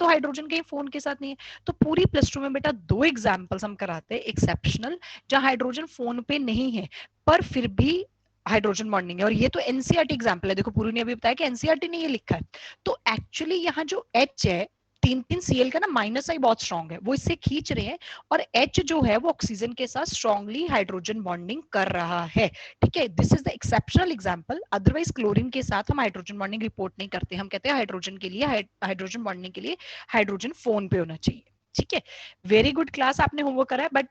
तो हाइड्रोजन कहीं फोन के साथ नहीं है। तो पूरी प्लस 2 में बेटा 2 एग्जाम्पल्स हम कराते हैं एक्सेप्शनल, जहां हाइड्रोजन फोन पे नहीं है पर फिर भी हाइड्रोजन बॉन्डिंग है। और ये तो एनसीईआरटी एग्जाम्पल है, देखो पूरी ने अभी बताया कि एनसीईआरटी ने ये लिखा है। तो एक्चुअली यहाँ जो H है 3 Cl का ना माइनस आई बहुत स्ट्रॉन्ग है, वो इससे खींच रहे हैं, और H जो है वो ऑक्सीजन के साथ स्ट्रांगली हाइड्रोजन बॉन्डिंग कर रहा है। ठीक है, this is the exceptional example. Otherwise chlorine के साथ हम हाइड्रोजन बॉन्डिंग रिपोर्ट नहीं करते, हम कहते हैं हाइड्रोजन के लिए, हाइड्रोजन बॉन्डिंग के लिए हाइड्रोजन फोन पे होना चाहिए। ठीक है, वेरी गुड क्लास, आपने होमवर्क करा है, बट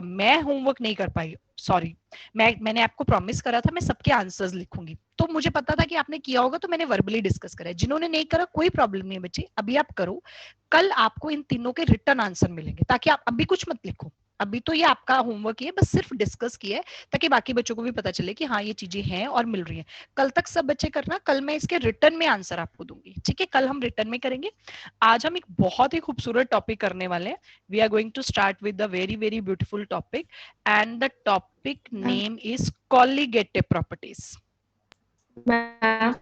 मैं होमवर्क नहीं कर पाई, सॉरी। मैंने आपको प्रॉमिस करा था मैं सबके आंसर्स लिखूंगी, तो मुझे पता था कि आपने किया होगा, तो मैंने वर्बली डिस्कस करा है। जिन्होंने नहीं करा कोई प्रॉब्लम नहीं है बच्चे, अभी आप करो, कल आपको इन तीनों के रिटर्न आंसर मिलेंगे, ताकि आप अभी कुछ मत लिखो। अभी तो ये आपका होमवर्क है, बस सिर्फ डिस्कस किया है, ताकि बाकी बच्चों को भी पता चले कि हाँ ये चीजें हैं और मिल रही हैं। कल तक सब बच्चे करना, कल मैं इसके रिटर्न में आंसर आपको दूंगी। ठीक है, कल हम रिटर्न में करेंगे। आज हम एक बहुत ही खूबसूरत टॉपिक करने वाले हैं। We are going to start with the very very beautiful topic, and the topic name is colligative properties. Ma'am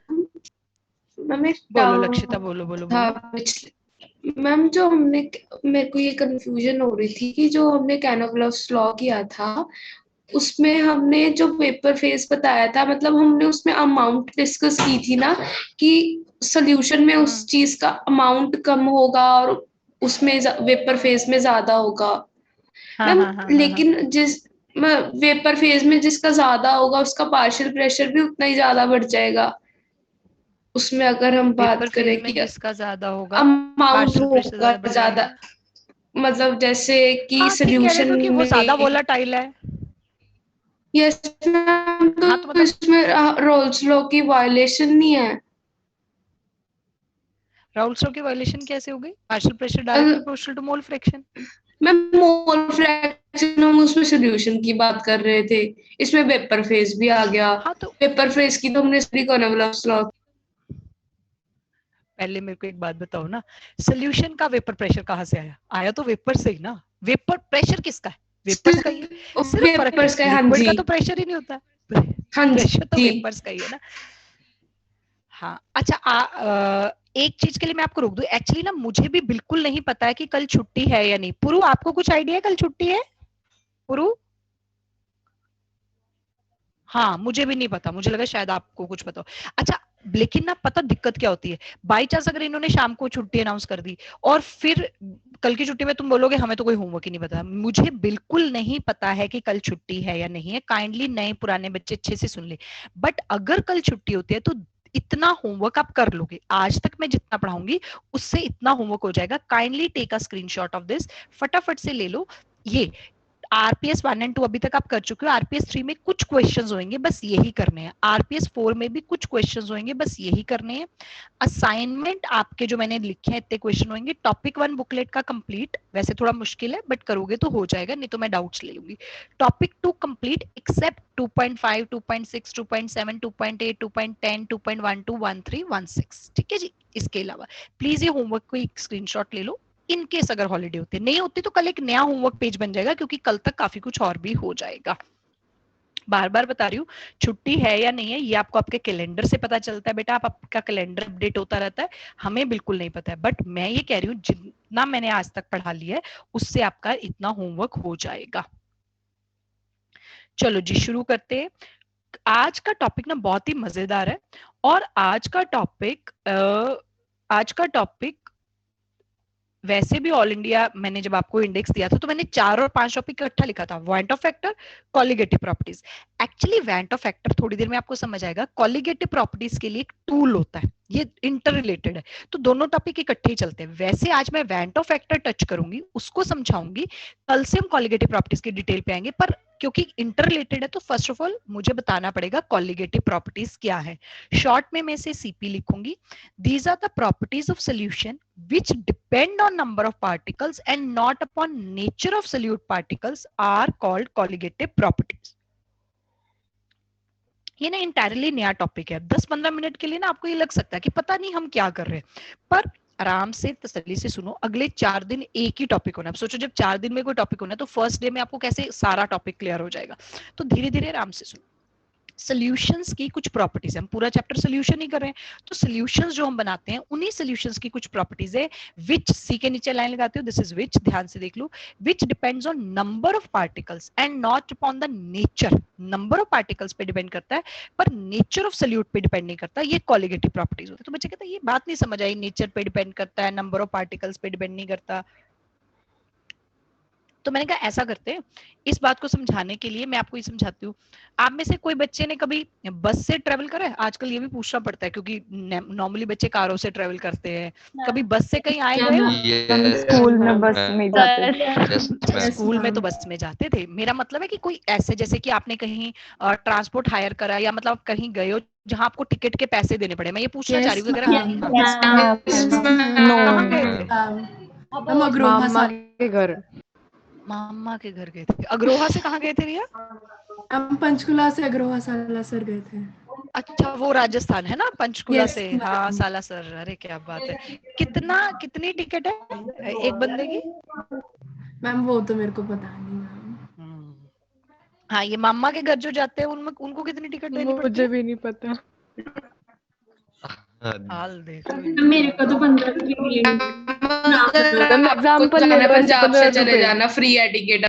एक बोलो लक्षिता, बोलो बोलो था बोलो। मैम, जो हमने, मेरे को ये कंफ्यूजन हो रही थी कि जो हमने कैनोग्लॉस लॉ किया था उसमें हमने जो पेपर फेस बताया था, मतलब हमने उसमें अमाउंट डिस्कस की थी ना, कि सोल्यूशन में उस चीज का अमाउंट कम होगा और उसमें वेपर फेज में ज्यादा होगा। हाँ मैम हाँ हाँ हाँ हाँ। लेकिन जिस वेपर फेज में जिसका ज्यादा होगा उसका पार्शियल प्रेशर भी उतना ही ज्यादा बढ़ जाएगा। उसमें अगर हम वेपर बात फेज करें में कि जिसका ज्यादा होगा अमाउंट पार्शियल प्रेशर होगा ज्यादा बढ़ ज्यादा, जाएगा। मतलब जैसे कि हाँ ठीक कह रहे हो, सोल्यूशन क्योंकि वो ज्यादा में। वोलाटाइल है। यस मैम, हाँ तो तो मतलब इसमें रोल्स लॉ की वायलेशन नहीं है? राउल्स लॉ की वायलेशन कैसे हो गई? Partial pressure directly proportional to mole fraction. Ma'am mole fraction हम उसमें सोल्यूशन की बात कर रहे थे, इसमें वेपर फेज भी आ गया। हाँ तो वेपर फेज की तो हमने स्टडी कॉनवलस लॉ। पहले मेरे को एक बात बताओ ना, सोल्यूशन का वेपर प्रेशर कहाँ से आया? आया तो वेपर से ही ना। वेपर प्रेशर किसका है? वेपर्स का ही है। सिर्फ फर्क है वेपर्स का, हाँ लिक्विड जी, का तो प्रेशर ही नहीं होता, हाँ प्रेशर तो जी। वेपर्स का ही है ना। हाँ अच्छा, एक चीज के लिए मैं आपको रोक दूं, एक्चुअली ना मुझे भी बिल्कुल नहीं पता है कि कल छुट्टी है या नहीं। पुरु, आपको कुछ आइडिया है कल छुट्टी है? पुरु, हाँ मुझे भी नहीं पता, मुझे लगा शायद आपको कुछ पता हो। अच्छा, लेकिन ना पता दिक्कत क्या होती है, बाई चांस अगर इन्होंने शाम को छुट्टी अनाउंस कर दी और फिर कल की छुट्टी में तुम बोलोगे हमें तो कोई होमवर्क ही नहीं पता। मुझे बिल्कुल नहीं पता है कि कल छुट्टी है या नहीं है, काइंडली नए पुराने बच्चे अच्छे से सुन ले। बट अगर कल छुट्टी होती है तो इतना होमवर्क आप कर लोगे, आज तक मैं जितना पढ़ाऊंगी उससे इतना होमवर्क हो जाएगा। Kindly take a screenshot of this, फटाफट से ले लो ये। आरपीएस 1 एंड 2 अभी तक आप कर चुके हो, आरपीएस 3 में कुछ क्वेश्चंस होंगे बस यही करने हैं, आरपीएस 4 में भी कुछ क्वेश्चंस होंगे बस यही करने हैं। असाइनमेंट आपके जो मैंने लिखे हैं इतने क्वेश्चन होंगे। टॉपिक 1 बुकलेट का कंप्लीट, वैसे थोड़ा मुश्किल है बट करोगे तो हो जाएगा, नहीं तो मैं डाउट्स ले लूंगी। टॉपिक 2 कंप्लीट एक्सेप्ट 2.5 2.6 2.7 2.8 2.10 2.12 13 16, ठीक है जी। इसके अलावा प्लीज ये होमवर्क को एक स्क्रीनशॉट ले लो। इन केस अगर हॉलीडे होती नहीं होती तो कल एक नया होमवर्क पेज बन जाएगा, क्योंकि कल तक काफी कुछ और भी हो जाएगा। बार बार बता रही हूँ, छुट्टी है या नहीं है ये आपको आपके कैलेंडर से पता चलता है बेटा, आपका कैलेंडर अपडेट होता रहता है, हमें बिल्कुल नहीं पता है। बट मैं ये कह रही हूँ जितना मैंने आज तक पढ़ा लिया है उससे आपका इतना होमवर्क हो जाएगा। चलो जी शुरू करते हैं। आज का टॉपिक ना बहुत ही मजेदार है, और आज का टॉपिक वैसे भी ऑल इंडिया, मैंने जब आपको इंडेक्स दिया था तो मैंने 4 और 5 टॉपिक इकट्ठा लिखा था, want of factor, colligative properties. Actually want of factor थोड़ी देर में आपको समझ आएगा, कॉलिगेटिव प्रॉपर्टीज के लिए एक टूल होता है, ये इंटर रिलेटेड है, तो दोनों टॉपिक इकट्ठे ही चलते हैं। वैसे आज मैं वांट ऑफ फैक्टर टच करूंगी, उसको समझाऊंगी, कल से हम कॉलिगेटिव प्रॉपर्टीज की डिटेल पे आएंगे। पर क्योंकि इंटर रिलेटेड है तो फर्स्ट ऑफ ऑल मुझे बताना पड़ेगा कॉलिगेटिव प्रॉपर्टीज क्या है। शॉर्ट में मैं इसे सीपी लिखूंगी। These are the properties of solution which depend on number of particles and not upon nature of solute particles are called colligative properties. ये ना इंटायरली नया टॉपिक है, 10-15 मिनट के लिए ना आपको ये लग सकता है कि पता नहीं हम क्या कर रहे हैं, पर आराम से तसल्ली से सुनो। अगले 4 दिन एक ही टॉपिक होना है। सोचो जब 4 दिन में कोई टॉपिक होना है तो फर्स्ट डे में आपको कैसे सारा टॉपिक क्लियर हो जाएगा, तो धीरे धीरे आराम से सुनो। सॉल्यूशंस की कुछ प्रॉपर्टीज, हम पूरा चैप्टर सॉल्यूशन ही कर रहे हैं, तो सॉल्यूशंस जो हम बनाते हैं उन्हीं सॉल्यूशंस की कुछ प्रॉपर्टीज है, विच, सी के नीचे लाइन लगाते हो, दिस इज विच, ध्यान से देख लो, which depends on number of particles and not upon the nature. Number of particles पे डिपेंड करता है पर नेचर ऑफ सॉल्यूट पे डिपेंड नहीं करता। ये क्वालिटेटिव प्रॉपर्टीज होती है। तो बच्चे कहते हैं ये बात नहीं समझ आई, नेचर पे डिपेंड करता है, नंबर ऑफ पार्टिकल्स पे डिपेंड नहीं करता। तो मैंने कहा ऐसा करते हैं, इस बात को समझाने के लिए मैं आपको ये समझाती हूँ। आप में से कोई बच्चे ने कभी बस से ट्रेवल करा है? आजकल ये भी पूछना पड़ता है क्योंकि नॉर्मली बच्चे कारों से ट्रेवल करते हैं। कभी बस से कहीं आए गए हो? हम स्कूल में बस में जाते थे। अच्छा, स्कूल में तो बस में जाते थे। मेरा मतलब है कि कोई ऐसे जैसे कि आपने कहीं ट्रांसपोर्ट हायर करा या मतलब कहीं गए हो जहां आपको टिकट के पैसे देने पड़े, मैं ये पूछना चाह रही हूँ अगर कहाँ गए थे? हम अग्रोहा मामा के घर। मामा के घर गए थे। अग्रोहा से कहाँ गए थे रिया? हम पंचकुला से अग्रोहा सालासर गए थे। अच्छा, वो राजस्थान है ना, पंचकुला Yes, से। हाँ, सालासर। अरे क्या बात है। कितनी टिकट है एक बंदे की? मैम वो तो मेरे को पता नहीं मैम। हाँ, ये मामा के घर जो जाते हैं उनमें उनको कितनी टिकट देनी पड़ती मुझे है? भी नहीं पता। हाल देखो। मेरे को तो 15 रुपए एग्जाम्पल ले लो, पंजाब से 15 चले रुपए। जाना, फ्री है टिकट।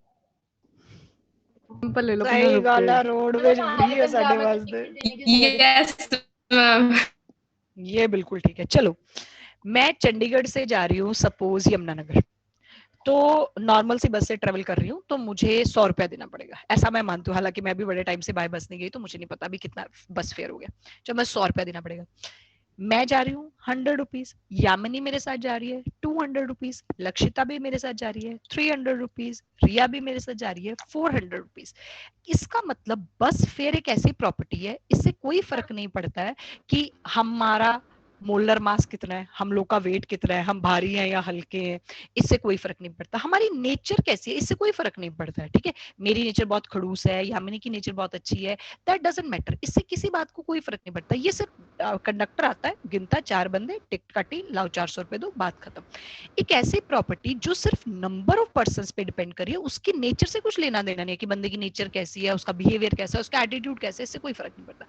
एग्जाम्पल ले लो, 15 सही गाल है, रुपए। रोडवेज फ्री है साढ़े वास्ते। Yes ma'am. ये बिल्कुल ठीक है। चलो, मैं चंडीगढ़ से जा रही हूँ सपोज यमुनानगर, तो नॉर्मल सी बस से ट्रेवल कर रही हूँ, तो मुझे 100 रुपया देना पड़ेगा, ऐसा मैं मानती हूँ। हालांकि मैं भी बड़े टाइम से बाय बस नहीं गई, तो मुझे नहीं पता अभी कितना बस फेयर हो गया। जब मैं 100 रुपया देना पड़ेगा। मैं जा रही हूँ 100 रुपीज, यामिनी मेरे साथ जा रही है 200 रुपीज, लक्षिता भी मेरे साथ जा रही है 300 रुपीज, रिया भी मेरे साथ जा रही है 400 रुपीज। इसका मतलब बस फेयर एक ऐसी प्रॉपर्टी है, इससे कोई फर्क नहीं पड़ता है कि हमारा मोलर मास कितना है, हम लोग का वेट कितना है, हम भारी हैं या हल्के हैं, इससे कोई फर्क नहीं पड़ता। हमारी नेचर कैसी है, इससे कोई फर्क नहीं पड़ता है। ठीक है, मेरी नेचर बहुत खड़ूस है, यामिनी की नेचर बहुत अच्छी है, दैट डजंट मैटर, इससे किसी बात को कोई फर्क नहीं पड़ता। ये सिर्फ कंडक्टर आता है, गिनता 4 बंदे, टिकट काटी, लाओ 400 रुपए दो, बात खत्म। एक ऐसी प्रॉपर्टी जो सिर्फ नंबर ऑफ पर्सन पे डिपेंड करी है, उसकी नेचर से कुछ लेना देना नहीं है कि बंदे की नेचर कैसी है, उसका बिहेवियर कैसा है, उसका एटीट्यूड कैसा है, इससे कोई फर्क नहीं पड़ता।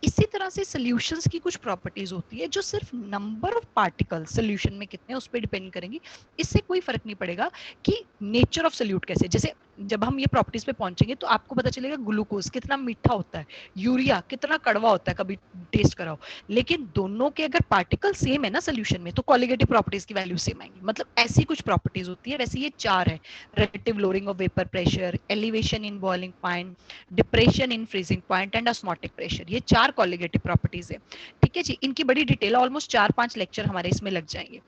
इसी तरह से सॉल्यूशंस की कुछ प्रॉपर्टीज होती है जो सिर्फ नंबर ऑफ पार्टिकल सॉल्यूशन में कितने हैं उस पर डिपेंड करेंगी, इससे कोई फर्क नहीं पड़ेगा कि नेचर ऑफ सॉल्यूट कैसे। जैसे जब हम ये प्रॉपर्टीज पे पहुंचेंगे तो आपको पता चलेगा ग्लूकोज कितना मीठा होता है, यूरिया कितना कड़वा होता है, कभी टेस्ट कराओ। लेकिन दोनों के अगर पार्टिकल सेम है ना सोल्यूशन में, तो कोलिगेटिव प्रॉपर्टीज की वैल्यू सेम आएंगी। मतलब ऐसी कुछ प्रॉपर्टीज होती है। वैसे ये 4 है, relative lowering of vapour pressure, elevation in boiling point, depression in freezing point and osmotic pressure. ये 4 कोलिगेटिव प्रॉपर्टीज है। ठीक है जी, इनकी बड़ी डिटेल, ऑलमोस्ट 4-5 लेक्चर हमारे इसमें लग जाएंगे।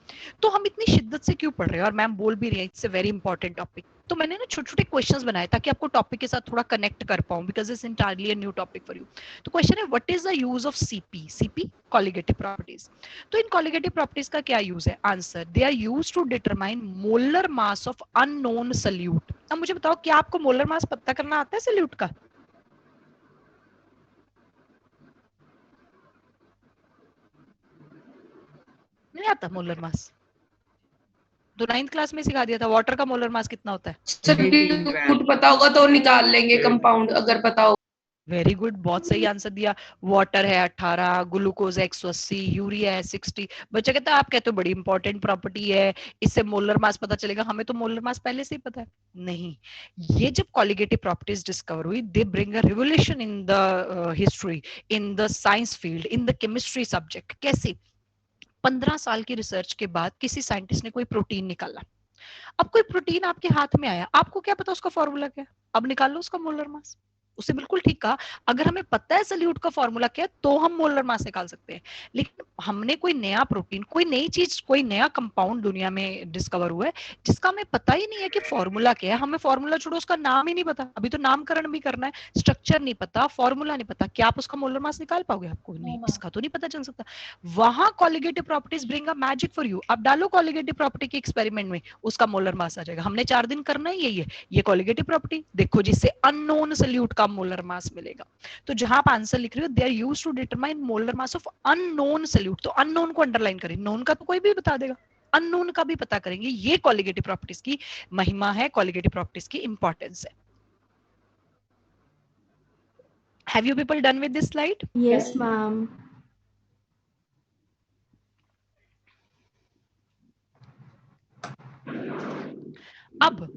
तो हम इतनी शिद्दत से क्यों पढ़ रहे हैं, और मैम बोल भी रही है it's a very important topic. तो मैंने ना छोटे छोटे क्वेश्चंस बनाए ताकि आपको टॉपिक के साथ थोड़ा कनेक्ट कर पाऊं, because it's entirely a new topic for you. तो क्वेश्चन है, what is the use of CP? CP colligative properties. तो इन कोलिगेटिव प्रॉपर्टीज का क्या यूज है? Answer, they are used to determine molar mass of unknown solute. अब मुझे बताओ, क्या आपको मोलर मास पता करना आता है सॉल्यूट का? नहीं आता मोलर मास? तो 9th क्लास में सिखा दिया था, वाटर का मोलर मास कितना होता है? सब्स्टिट्यूट पता होगा तो निकाल लेंगे कंपाउंड, अगर पता हो। वेरी गुड, बहुत सही आंसर दिया। वाटर है 18, ग्लूकोज 180, यूरिया है 60। बच्चा कहता है आप कहते हो बड़ी इंपॉर्टेंट प्रॉपर्टी है, इससे मोलर मास पता चलेगा, हमें तो मोलर मास पहले से ही पता है। नहीं, ये जब कोलिगेटिव प्रॉपर्टीज डिस्कवर हुई, they bring a revolution in the history, in the science field, in the chemistry subject. कैसे? 15 साल की रिसर्च के बाद किसी साइंटिस्ट ने कोई प्रोटीन निकाला। अब कोई प्रोटीन आपके हाथ में आया, आपको क्या पता उसका फॉर्मूला क्या है? अब निकाल लो उसका मोलर मास। उसे बिल्कुल ठीक कहा, अगर हमें पता है सल्यूट का फॉर्मूला क्या है तो हम मोलर मास निकाल सकते हैं। लेकिन हमने कोई नया प्रोटीन, कोई नई चीज, कोई नया कंपाउंड दुनिया में डिस्कवर हुआ है जिसका हमें पता ही नहीं है कि फॉर्मूला क्या है। हमें फॉर्मूला छोड़ो, उसका नाम ही नहीं पता, अभी तो नामकरण भी करना है, स्ट्रक्चर नहीं पता, फॉर्मूला नहीं पता, क्या आप उसका मोलर मास निकाल पाओगे? आपको नहीं, इसका तो नहीं पता चल सकता। वहां colligative properties bring a magic for you. अब डालो कोलिगेटिव प्रॉपर्टी के एक्सपेरिमेंट में, उसका मोलर मास आ जाएगा। हमने 4 दिन करना ही यही है, ये कोलिगेटिव प्रॉपर्टी देखो जिससे अननोन सॉल्यूट का मोलर मास मिलेगा। तो जहां आप आंसर लिख रहे हो, they are used to determine molar mass of unknown solute, तो अननोन को अंडरलाइन करें, नोन का तो कोई भी बता देगा, अननोन का भी पता करेंगे। ये कोलिगेटिव प्रॉपर्टीज की महिमा है, कोलिगेटिव प्रॉपर्टीज की importance Have you people done with this slide? Yes, ma'am. अब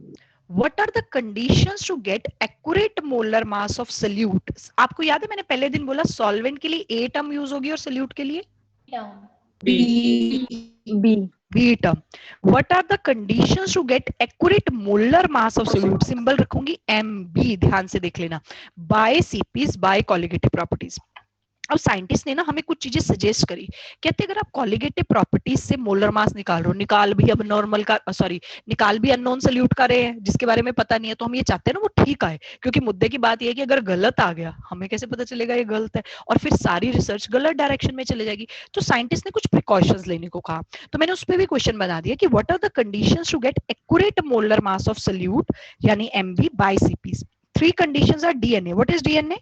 what are the conditions to get accurate molar mass of solute? आपको याद है मैंने पहले दिन बोला सॉल्वेंट के लिए A टर्म यूज होगी और सोल्यूट के लिए B term. What are the conditions to get accurate molar mass of solute? Symbol रखूंगी MB, ध्यान से देख लेना, by CP's by colligative properties. अब साइंटिस्ट ने ना हमें कुछ चीजें सजेस्ट करी, कहते अगर आप कॉलिगेटिव प्रॉपर्टीज से मोलर मास निकाल रहे हो, निकाल भी अब नॉर्मल का निकाल भी अननोन सोल्यूट का रहे हैं जिसके बारे में पता नहीं है, तो हम ये चाहते हैं ना वो ठीक आए, क्योंकि मुद्दे की बात ये है कि अगर गलत आ गया हमें कैसे पता चलेगा ये गलत है, और फिर सारी रिसर्च गलत डायरेक्शन में चले जाएगी। तो साइंटिस्ट ने कुछ प्रिकॉशंस लेने को कहा, तो मैंने उस पर भी क्वेश्चन बना दिया कि what are the conditions to get accurate molar mass of solute यानी MB by CPs. 3 conditions are DNA. What is DNA?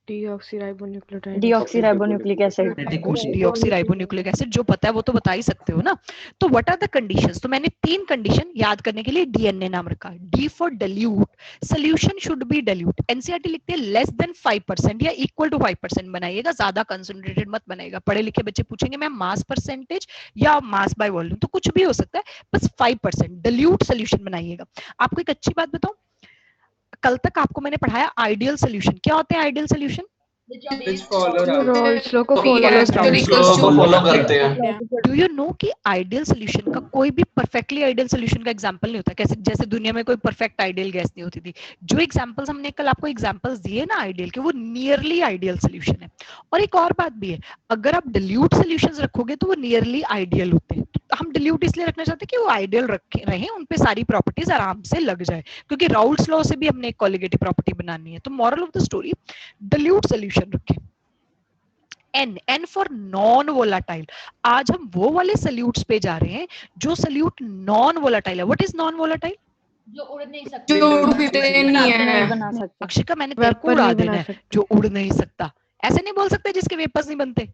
Deoxyribonucleic acid. Deoxyribonucleic acid, जो पता है वो तो बता ही सकते हो ना। तो व्हाट आर द कंडीशंस? तो मैंने 3 कंडीशन याद करने के लिए डीएनए नाम रखा। D for dilute, solution should be dilute. NCERT लिखते हैं लेस देन 5% या इक्वल टू 5% बनाइएगा, ज्यादा कंसंट्रेटेड मत बनाइएगा। पढ़े लिखे बच्चे पूछेंगे मैम मास परसेंटेज या मास बाय वॉल्यूम, तो कुछ भी हो सकता है, बस 5% डाइल्यूट सॉल्यूशन बनाइएगा। आपको एक अच्छी बात बताऊं, कल तक आपको मैंने पढ़ाया आइडियल सॉल्यूशन। क्या होते हैं आइडियल सॉल्यूशन? फॉलो करते हैं। डू यू नो कि आइडियल सॉल्यूशन का कोई भी परफेक्टली आइडियल सॉल्यूशन का एग्जांपल नहीं होता। कैसे? जैसे दुनिया में कोई परफेक्ट आइडियल गैस नहीं होती थी। जो एग्जांपल्स हमने कल आपको एग्जांपल्स दिए ना आइडियल के, वो नियरली आइडियल सॉल्यूशन है। और एक और बात भी है, अगर आप डिल्यूट सॉल्यूशंस रखोगे तो वो नियरली आइडियल होते हैं। तो हम डिल्यूट इसलिए रखना चाहते हैं कि वो आइडियल रखे रहे, उन पे सारी प्रॉपर्टीज आराम से लग जाए, क्योंकि राउल्ट्स लॉ से भी हमने एक कॉलिगेटिव प्रॉपर्टी बनानी है। तो moral of the story, dilute solution रखें। N for non volatile. आज हम वो वाले सल्यूट्स पे जा रहे हैं जो सल्यूट नॉन वोलाटाइल है। What is non volatile? जो उड़ नहीं सकते, जो उड़ते नहीं है। अक्षिका मैंने तेरे को उड़ा देना है, जो उड़ नहीं सकता। ऐसे नहीं बोल सकते जिसके वेपर्स नहीं बनते।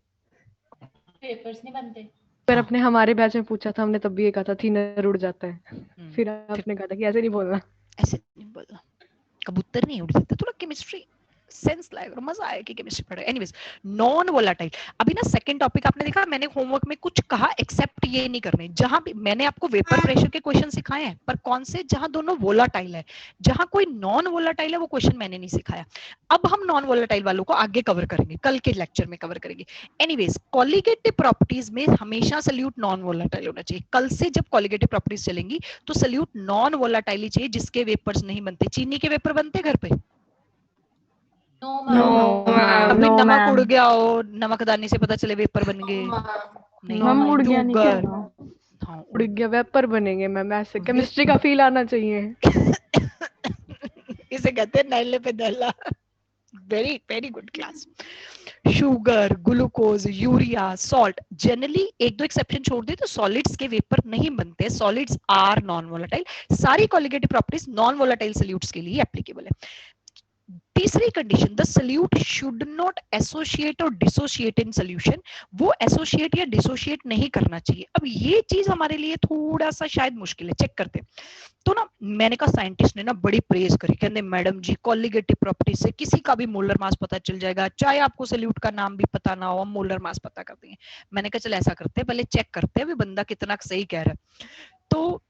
पेपर्स नहीं बनते। पर अपने हमारे बैच में पूछा था हमने, तब भी ये कहा था थिनर उड़ जाता है। फिर आपने कहा था कि ऐसे नहीं बोलना, ऐसे नहीं बोलना, कबूतर नहीं उड़ सकते। थोड़ा केमिस्ट्री सेंस लाएगा, मजा आएगा केमिस्ट्री पढ़े। Anyways, non volatile. अभी ना सेकंड टॉपिक आपने देखा, मैंने होमवर्क में कुछ कहा एक्सेप्ट ये नहीं करने। जहां भी मैंने आपको वेपर प्रेशर के क्वेश्चन सिखाए हैं, पर कौन से? जहां दोनों वोलाटाइल है। जहां कोई नॉन वोलाटाइल है वो क्वेश्चन मैंने नहीं सिखाया। अब हम नॉन वोलाटाइल वालों को आगे कवर करेंगे, कल के लेक्चर में कवर करेंगे। एनीवेज, कॉलिगेटिव प्रॉपर्टीज में हमेशा सल्यूट नॉन वोलाटाइल होना चाहिए। कल से जब कॉलिगेटिव प्रॉपर्टीज चलेंगी तो सल्यूट नॉन वोलाटाइल ही चाहिए, जिसके वेपर्स नहीं बनते। चीनी के वेपर बनते घर पे? अभी नमक उड़ गया हो, नमकदानी से पता चले वेपर बन गए? मैम उड़ गया नहीं, क्या हाँ, उड़ गया वेपर बनेंगे मैम। ऐसे केमिस्ट्री का फील आना चाहिए। इसे कहते हैं नैले पे दहला। Very very good class. Sugar, glucose, urea, salt, generally एक दो एक्सेप्शन छोड़ दे तो सॉलिड्स के वेपर नहीं बनते। Solids are non volatile. सारी colligative properties non volatile solutes के लिए एप्लीकेबल है। तीसरी condition, the solute should not associate और डिसोसिएट इन सॉल्यूशन। वो एसोसिएट या डिसोसिएट नहीं करना चाहिए। अब ये चीज हमारे लिए थोड़ा सा शायद मुश्किल है, चेक करते हैं। तो ना मैंने कहा साइंटिस्ट ने ना बड़ी प्रेज करी, कहते मैडम जी कॉलिगेटिव प्रॉपर्टी से किसी का भी मोलर मास पता चल जाएगा, चाहे आपको सॉल्यूट का नाम भी पता ना हो, हम मोलर मास पता कर देंगे। मैंने कहा चल ऐसा करते हैं, पहले चेक करते हैं बंदा कितना सही कह रहा है। तो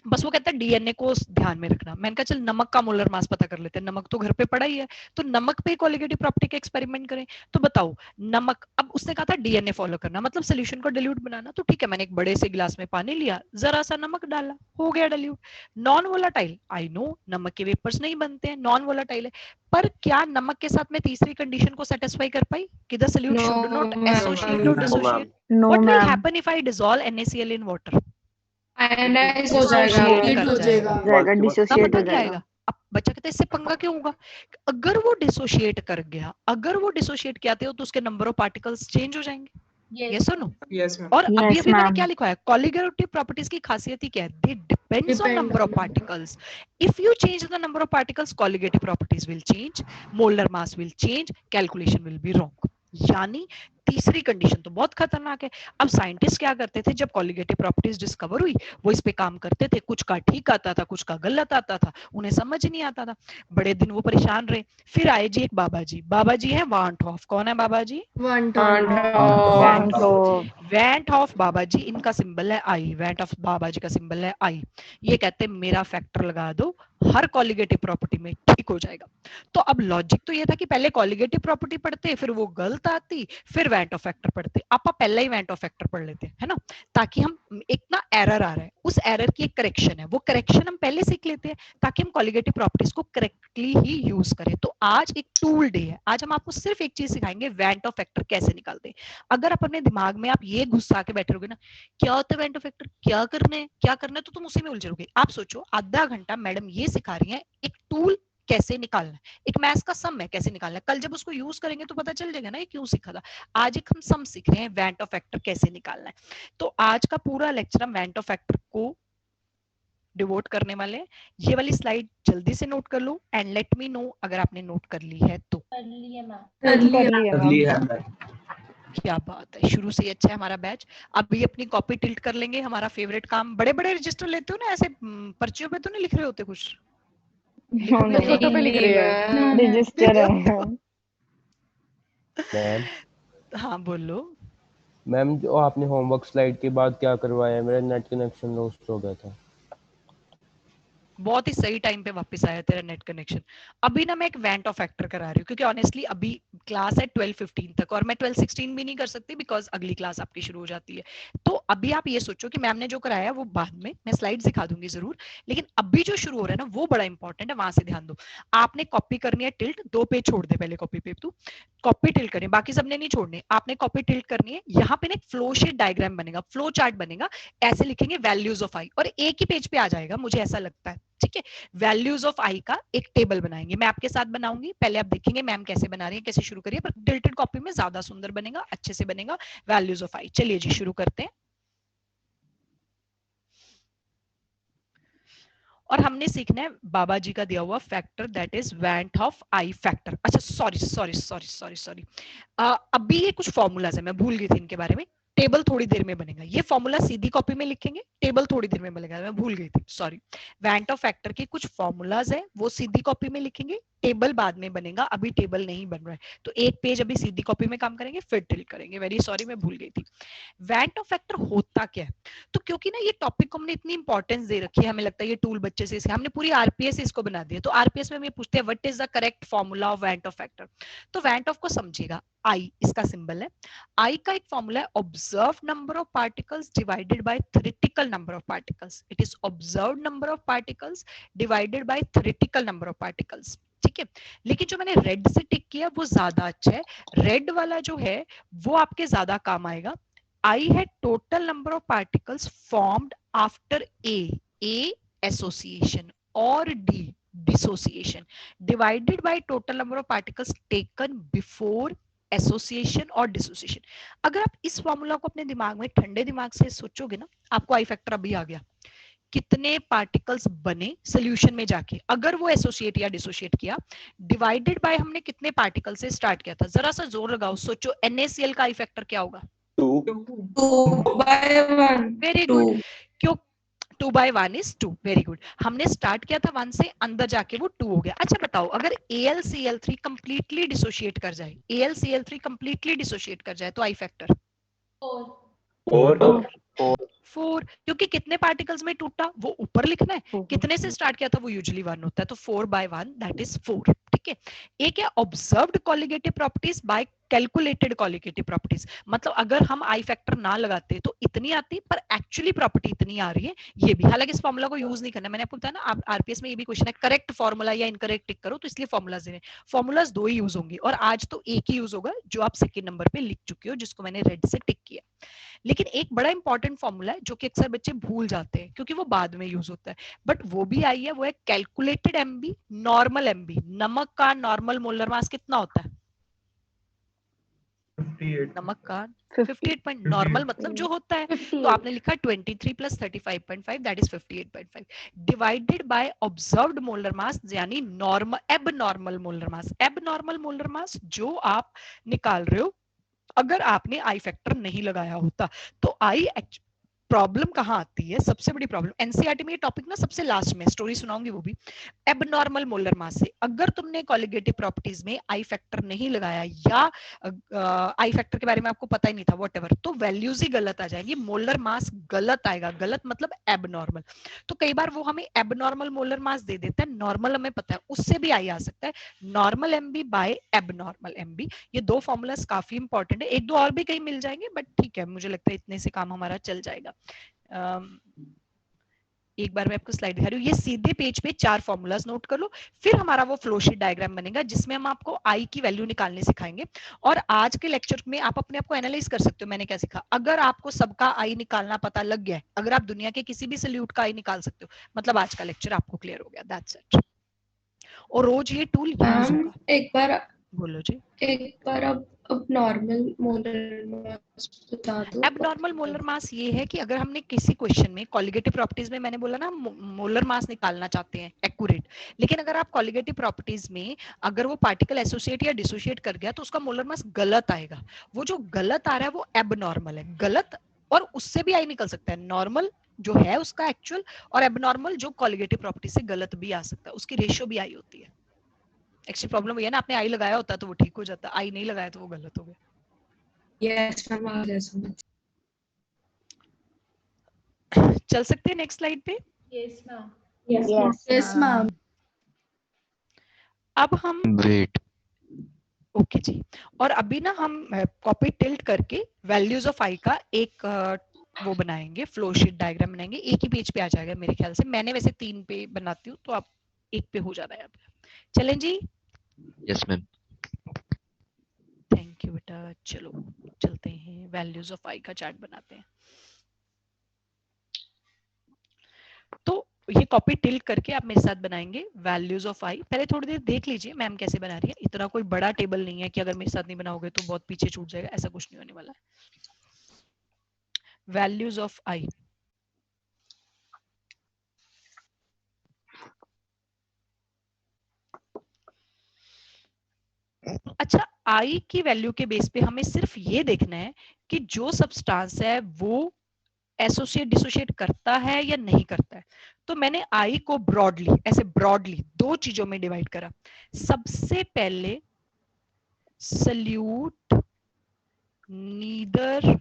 बस वो कहता है डीएनए को ध्यान में रखना। मैंने कहा चल नमक का मोलर मास पता कर लेते हैं, नमक तो घर पे पड़ा ही है, तो नमक पे कॉलिगेटिव प्रॉपर्टी का एक्सपेरिमेंट करें। तो बताओ नमक, अब उसने कहा था डीएनए फॉलो करना, मतलब सोल्यूशन को डिल्यूट बनाना। तो ठीक है, मैंने एक बड़े से गिलास में पानी लिया, जरा सा नमक डाला, हो गया dilute. Non volatile, I know नमक के वेपर्स नहीं बनते हैं, नॉन वोलाटाइल है, पर क्या नमक के साथ में तीसरी कंडीशन को सेटिस्फाई कर पाई कि the solute should not associate और dissociate? What will happen if I dissolve NaCl in water? Ionize हो जाएगा, हो जाएगा, डिसोसिएट हो क्या आएगा? जाएगा। अब बच्चा कहता है इससे पंगा क्यों होगा? अगर वो डिसोशिएट कर गया, अगर वो डिसोशिएट किया तो उसके नंबर ऑफ पार्टिकल्स चेंज हो जाएंगे। यस और नो? और अभी अभी मैंने क्या लिखा है, कॉलिगेटिव प्रॉपर्टीज की खासियत ही क्या है? They depends on number of particles. If you change the number of particles, colligative properties will change, molar mass will change, calculation will be wrong. यानी तीसरी कंडीशन तो बहुत खतरनाक है। अब साइंटिस्ट क्या करते थे, जब कॉलिगेटिव प्रॉपर्टीज डिस्कवर हुई वो इस पे काम करते थे, कुछ का ठीक आता था, कुछ का गलत आता था, उन्हें समझ नहीं आता था, बड़े दिन वो परेशान रहे। फिर आए जी एक बाबा जी, बाबा जी है वांट हॉफ। कौन है बाबा जी? वांट वैंट हॉफ बाबा जी, इनका सिंबल है आई, वैंट ऑफ बाबा जी का सिंबल है आई। ये कहते हैं मेरा फैक्टर लगा दो, हर कॉलिगेटिव प्रॉपर्टी में ठीक हो जाएगा। तो अब लॉजिक तो ये था कि पहले कॉलिगेटिव प्रॉपर्टी पढ़ते, फिर वो गलत आती, फिर वैंट ऑफ फैक्टर पढ़ते। आप पहले ही वैंट ऑफ फैक्टर पढ़ लेते हैं, है ना, ताकि हम एक ना एरर आ रहा है, उस एरर की एक करेक्शन है, वो करेक्शन हम पहले सीख लेते हैं ताकि हम कॉलिगेटिव प्रॉपर्टीज को करेक्टली ही यूज करें। तो आज एक टूल डे है, आज हम आपको सिर्फ एक चीज सिखाएंगे, वैंट ऑफ फैक्टर कैसे निकालते हैं। अगर आप अपने दिमाग में आप ये घुसा के बैठे रहोगे ना, क्या होता है वैंट ऑफ फैक्टर, क्या करना है, तो तुम उसी में उलझ रहोगे। आप सोचो आधा घंटा मैडम ये सिखा रही है एक टूल कैसे निकालना है, एक मैथ्स का सम है कैसे निकालना है, कल जब उसको यूज करेंगे तो पता चल जाएगा ना ये क्यों सीखा था। आज एक हम सम सीख रहे हैं वैंट ऑफ फैक्टर कैसे निकालना है। तो आज का पूरा लेक्चर हम वैंट ऑफ फैक्टर को डिवोट करने वाले हैं। ये वाली स्लाइड जल्दी से नोट कर लो एंड लेट मी नो अगर आपने नोट कर ली है तो। कर लिए मैम। कर लिया क्या बात है, शुरू से ही अच्छा है हमारा बैच। अभी अपनी कॉपी टिल्ट कर लेंगे, हमारा फेवरेट काम। बड़े बड़े रजिस्टर लेते हो ना, ऐसे पर्चियों पे तो नहीं लिख रहे होते कुछ? फोटो पे लिख रही है। रजिस्टर है। मैम हाँ बोलो। मैम जो आपने होमवर्क स्लाइड के बाद क्या करवाया, मेरा नेट कनेक्शन लॉस्ट हो गया था। बहुत ही सही टाइम पे वापस आया तेरा नेट कनेक्शन। अभी ना मैं एक वैंट ऑफ फैक्टर करा रही हूँ क्योंकि ऑनेस्टली अभी क्लास है 12:15 तक और मैं 12:16 भी नहीं कर सकती बिकॉज अगली क्लास आपकी शुरू हो जाती है। तो अभी आप ये सोचो कि मैम ने जो कराया वो बाद में मैं स्लाइड दिखा दूंगी जरूर, लेकिन अभी जो शुरू हो रहा है ना वो बड़ा इंपॉर्टेंट है, वहां से ध्यान दो। आपने कॉपी करनी है टिल्ट, 2 पेज छोड़ दे पहले कॉपी पे, तू कॉपी टिल्ट करनी, बाकी सबने नहीं छोड़ने, आपने कॉपी टिल्ट करनी है। यहाँ पे ना एक फ्लो शीट डायग्राम बनेगा, फ्लो चार्ट बनेगा, ऐसे लिखेंगे वैल्यूज ऑफ आई और एक ही पेज पे आ जाएगा मुझे ऐसा लगता है, ठीक है। वैल्यूज ऑफ आई का एक टेबल बनाएंगे, मैं आपके साथ बनाऊंगी, पहले आप देखेंगे मैम कैसे बना रही है, कैसे शुरू करिए, पर टिल्टेड कॉपी में ज्यादा सुंदर बनेगा, अच्छे से बनेगा वैल्यूज ऑफ आई। चलिए जी शुरू करते हैं। और हमने सीखना है बाबा जी का दिया हुआ factor that is वैंट of I factor. अच्छा सॉरी अभी ये कुछ फॉर्मूलाज है, मैं भूल गई थी इनके बारे में। टेबल थोड़ी देर में बनेगा, ये फॉर्मूला सीधी कॉपी में लिखेंगे, टेबल थोड़ी देर में बनेगा, मैं भूल गई थी सॉरी। वैंट ऑफ फैक्टर के कुछ फॉर्मूलाज है वो सीधी कॉपी में लिखेंगे, टेबल बाद में बनेगा, अभी टेबल नहीं बन रहा है। तो एक पेज अभी सीधी कॉपी में काम करेंगे फिर टिल्ट करेंगे, वेरी सॉरी मैं भूल गई थी। वैंट ऑफ फैक्टर होता क्या है, तो क्योंकि ना ये टॉपिक को हमने इतनी इंपॉर्टेंस दे रखी है, हमें लगता है ये टूल बच्चे से हमने पूरी आरपीएस इसको बना दिया, तो आरपीएस में हम ये पूछते हैं what is the correct formula of वैंट Hoff factor. तो वैंट ऑफ को समझिएगा, आई इसका सिंबल है, आई का एक फॉर्मूला है observe number of particles divided by theoretical number of particles. It is observe number of particles divided by theoretical number of particles, ठीक है। लेकिन जो मैंने रेड से टिक किया वो ज्यादा अच्छा है, रेड वाला जो है वो आपके ज्यादा काम आएगा। I है total number of particles formed after A association or D dissociation divided by total number of particles taken before association और डिसोसिएशन। अगर आप इस फॉर्मूला को अपने दिमाग में ठंडे दिमाग से सोचोगे ना, आपको आई फैक्टर अभी आ गया, कितने पार्टिकल्स बने सोल्यूशन में जाके, अगर वो एसोसिएट या डिसोसिएट किया, डिवाइडेड बाय हमने कितने पार्टिकल से स्टार्ट किया था, जरा सा जोर लगाओ, सोचो NaCl का आई फैक्टर क्या होगा? 2/1 वेरी गुड, क्यों 2/1 is 2, वेरी गुड। हमने स्टार्ट किया था 1 से, अंदर जाके वो 2 हो गया। अच्छा बताओ अगर AlCl3 कंप्लीटली डिसोशिएट कर जाए, AlCl3 कंप्लीटली डिसोशिएट कर जाए तो आई फैक्टर 4, क्योंकि कितने पार्टिकल्स में टूटा वो ऊपर लिखना है, कितने से स्टार्ट किया था वो यूजुअली 1 होता है, तो 4/1 दैट इज 4, ठीक है। एक है observed colligative properties bye calculated colligative properties, मतलब अगर हम आई फैक्टर ना लगाते तो इतनी आती, पर एक्चुअली प्रॉपर्टी इतनी आ रही है, ये भी। हालांकि इस फॉर्मूला को यूज नहीं करना, मैंने आपको बताया ना, आप आरपीएस में ये भी क्वेश्चन है करेक्ट फॉर्मूला या इनकरेक्ट टिक करो, तो इसलिए फॉर्मूलाज दे रहे हैं। फॉर्मूलाज 2 ही यूज होंगे और आज तो एक ही यूज होगा जो आप सेकंड नंबर पे लिख चुके हो, जिसको मैंने रेड से टिक किया। लेकिन एक बड़ा इंपॉर्टेंट फॉर्मूला है जो कि अक्सर बच्चे भूल जाते हैं क्योंकि वो बाद में यूज होता है, बट वो भी आई है, वो है कैलकुलेटेड एमबी नॉर्मल एमबी। नमक का नॉर्मल मोलर मास कितना होता है? 58 नमक का 58 पॉइंट, नॉर्मल मतलब जो होता है, तो आपने लिखा 23 + 35.5 that is 58.5 divided by observed molar mass, यानी normal abnormal molar mass. Abnormal molar mass जो आप निकाल रहे हो अगर आपने आई फैक्टर नहीं लगाया होता। तो आई प्रॉब्लम कहाँ आती है, सबसे बड़ी प्रॉब्लम एनसीईआरटी में ये टॉपिक ना सबसे लास्ट में स्टोरी सुनाऊंगी, वो भी एबनॉर्मल मोलर मास से। अगर तुमने कॉलिगेटिव प्रॉपर्टीज में आई फैक्टर नहीं लगाया या आई फैक्टर के बारे में आपको पता ही नहीं था व्हाटएवर, तो वैल्यूज ही गलत आ जाएंगी, मोलर मास गलत आएगा। गलत मतलब एबनॉर्मल। तो कई बार वो हमें एबनॉर्मल मोलर मास दे देता है, नॉर्मल हमें पता है, उससे भी आई आ सकता है, normal MB by abnormal MB. ये दो फॉर्मूलाज काफी इंपॉर्टेंट है, एक दो और भी कहीं मिल जाएंगे बट ठीक है, मुझे लगता है इतने से काम हमारा चल जाएगा। एक बार मैं आपको स्लाइड दिखा रही हूँ, ये सीधे पेज पे 4 फॉर्मूलाज नोट कर लो, फिर हमारा वो फ्लो शीट डायग्राम बनेगा जिसमें हम आपको आई की वैल्यू निकालने सिखाएंगे। और आज के लेक्चर में आप अपने आप को एनालाइज कर सकते हो मैंने क्या सीखा। अगर आपको सबका आई निकालना पता लग गया है, अगर आप दुनिया के किसी भी सल्यूट का आई निकाल सकते हो, मतलब आज का लेक्चर आपको क्लियर हो गया, दैट्स इट। और रोज ये टूल यूज होगा। एक बार बोलो जी। एक बार अब नॉर्मल मोलर मास बता दो। एबनॉर्मल मोलर मास ये है कि अगर हमने किसी क्वेश्चन में कॉलिगेटिव प्रॉपर्टीज में, मैंने बोला ना मोलर मास निकालना चाहते हैं एक्यूरेट, लेकिन अगर आप कॉलिगेटिव प्रॉपर्टीज में अगर वो पार्टिकल एसोसिएट या डिसोसिएट कर गया तो उसका मोलर मास गलत आएगा। वो जो गलत आ रहा है वो एबनॉर्मल है, गलत, और उससे भी आई निकल सकता है, नॉर्मल जो है उसका एक्चुअल, और एबनॉर्मल जो कॉलिगेटिव प्रॉपर्टी से गलत भी आ सकता है, उसकी रेशियो भी आई होती है। एक्चुअली प्रॉब्लम ये है ना, आपने आई लगाया होता तो वो ठीक हो जाता, आई नहीं लगाया तो वो गलत हो गया। यस मैम, आ गया समझ। चल सकते हैं नेक्स्ट स्लाइड पे। Yes ma'am. Yes ma'am. अब हम वेट ओके जी, और अभी ना हम कॉपी टिल्ट करके वैल्यूज ऑफ आई का एक वो बनाएंगे, फ्लो शीट डायग्राम बनाएंगे, एक ही पेज पे आ जाएगा मेरे ख्याल से। मैंने वैसे 3 पे बनाती हूँ तो आप एक पे हो जाना है। चलें जी। Yes ma'am. थैंक यू बेटा। चलो चलते हैं, वैल्यूज ऑफ आई का चार्ट बनाते हैं। तो ये कॉपी टिल्ट करके आप मेरे साथ बनाएंगे वैल्यूज ऑफ आई। पहले थोड़ी देर देख लीजिए मैम कैसे बना रही है, इतना कोई बड़ा टेबल नहीं है कि अगर मेरे साथ नहीं बनाओगे तो बहुत पीछे छूट जाएगा, ऐसा कुछ नहीं होने वाला है। वैल्यूज ऑफ आई, अच्छा आई की वैल्यू के बेस पे हमें सिर्फ ये देखना है कि जो सब्सटेंस है वो एसोसिएट डिसोसिएट करता है या नहीं करता है। तो मैंने आई को ब्रॉडली, ऐसे ब्रॉडली 2 चीजों में डिवाइड करा। सबसे पहले solute neither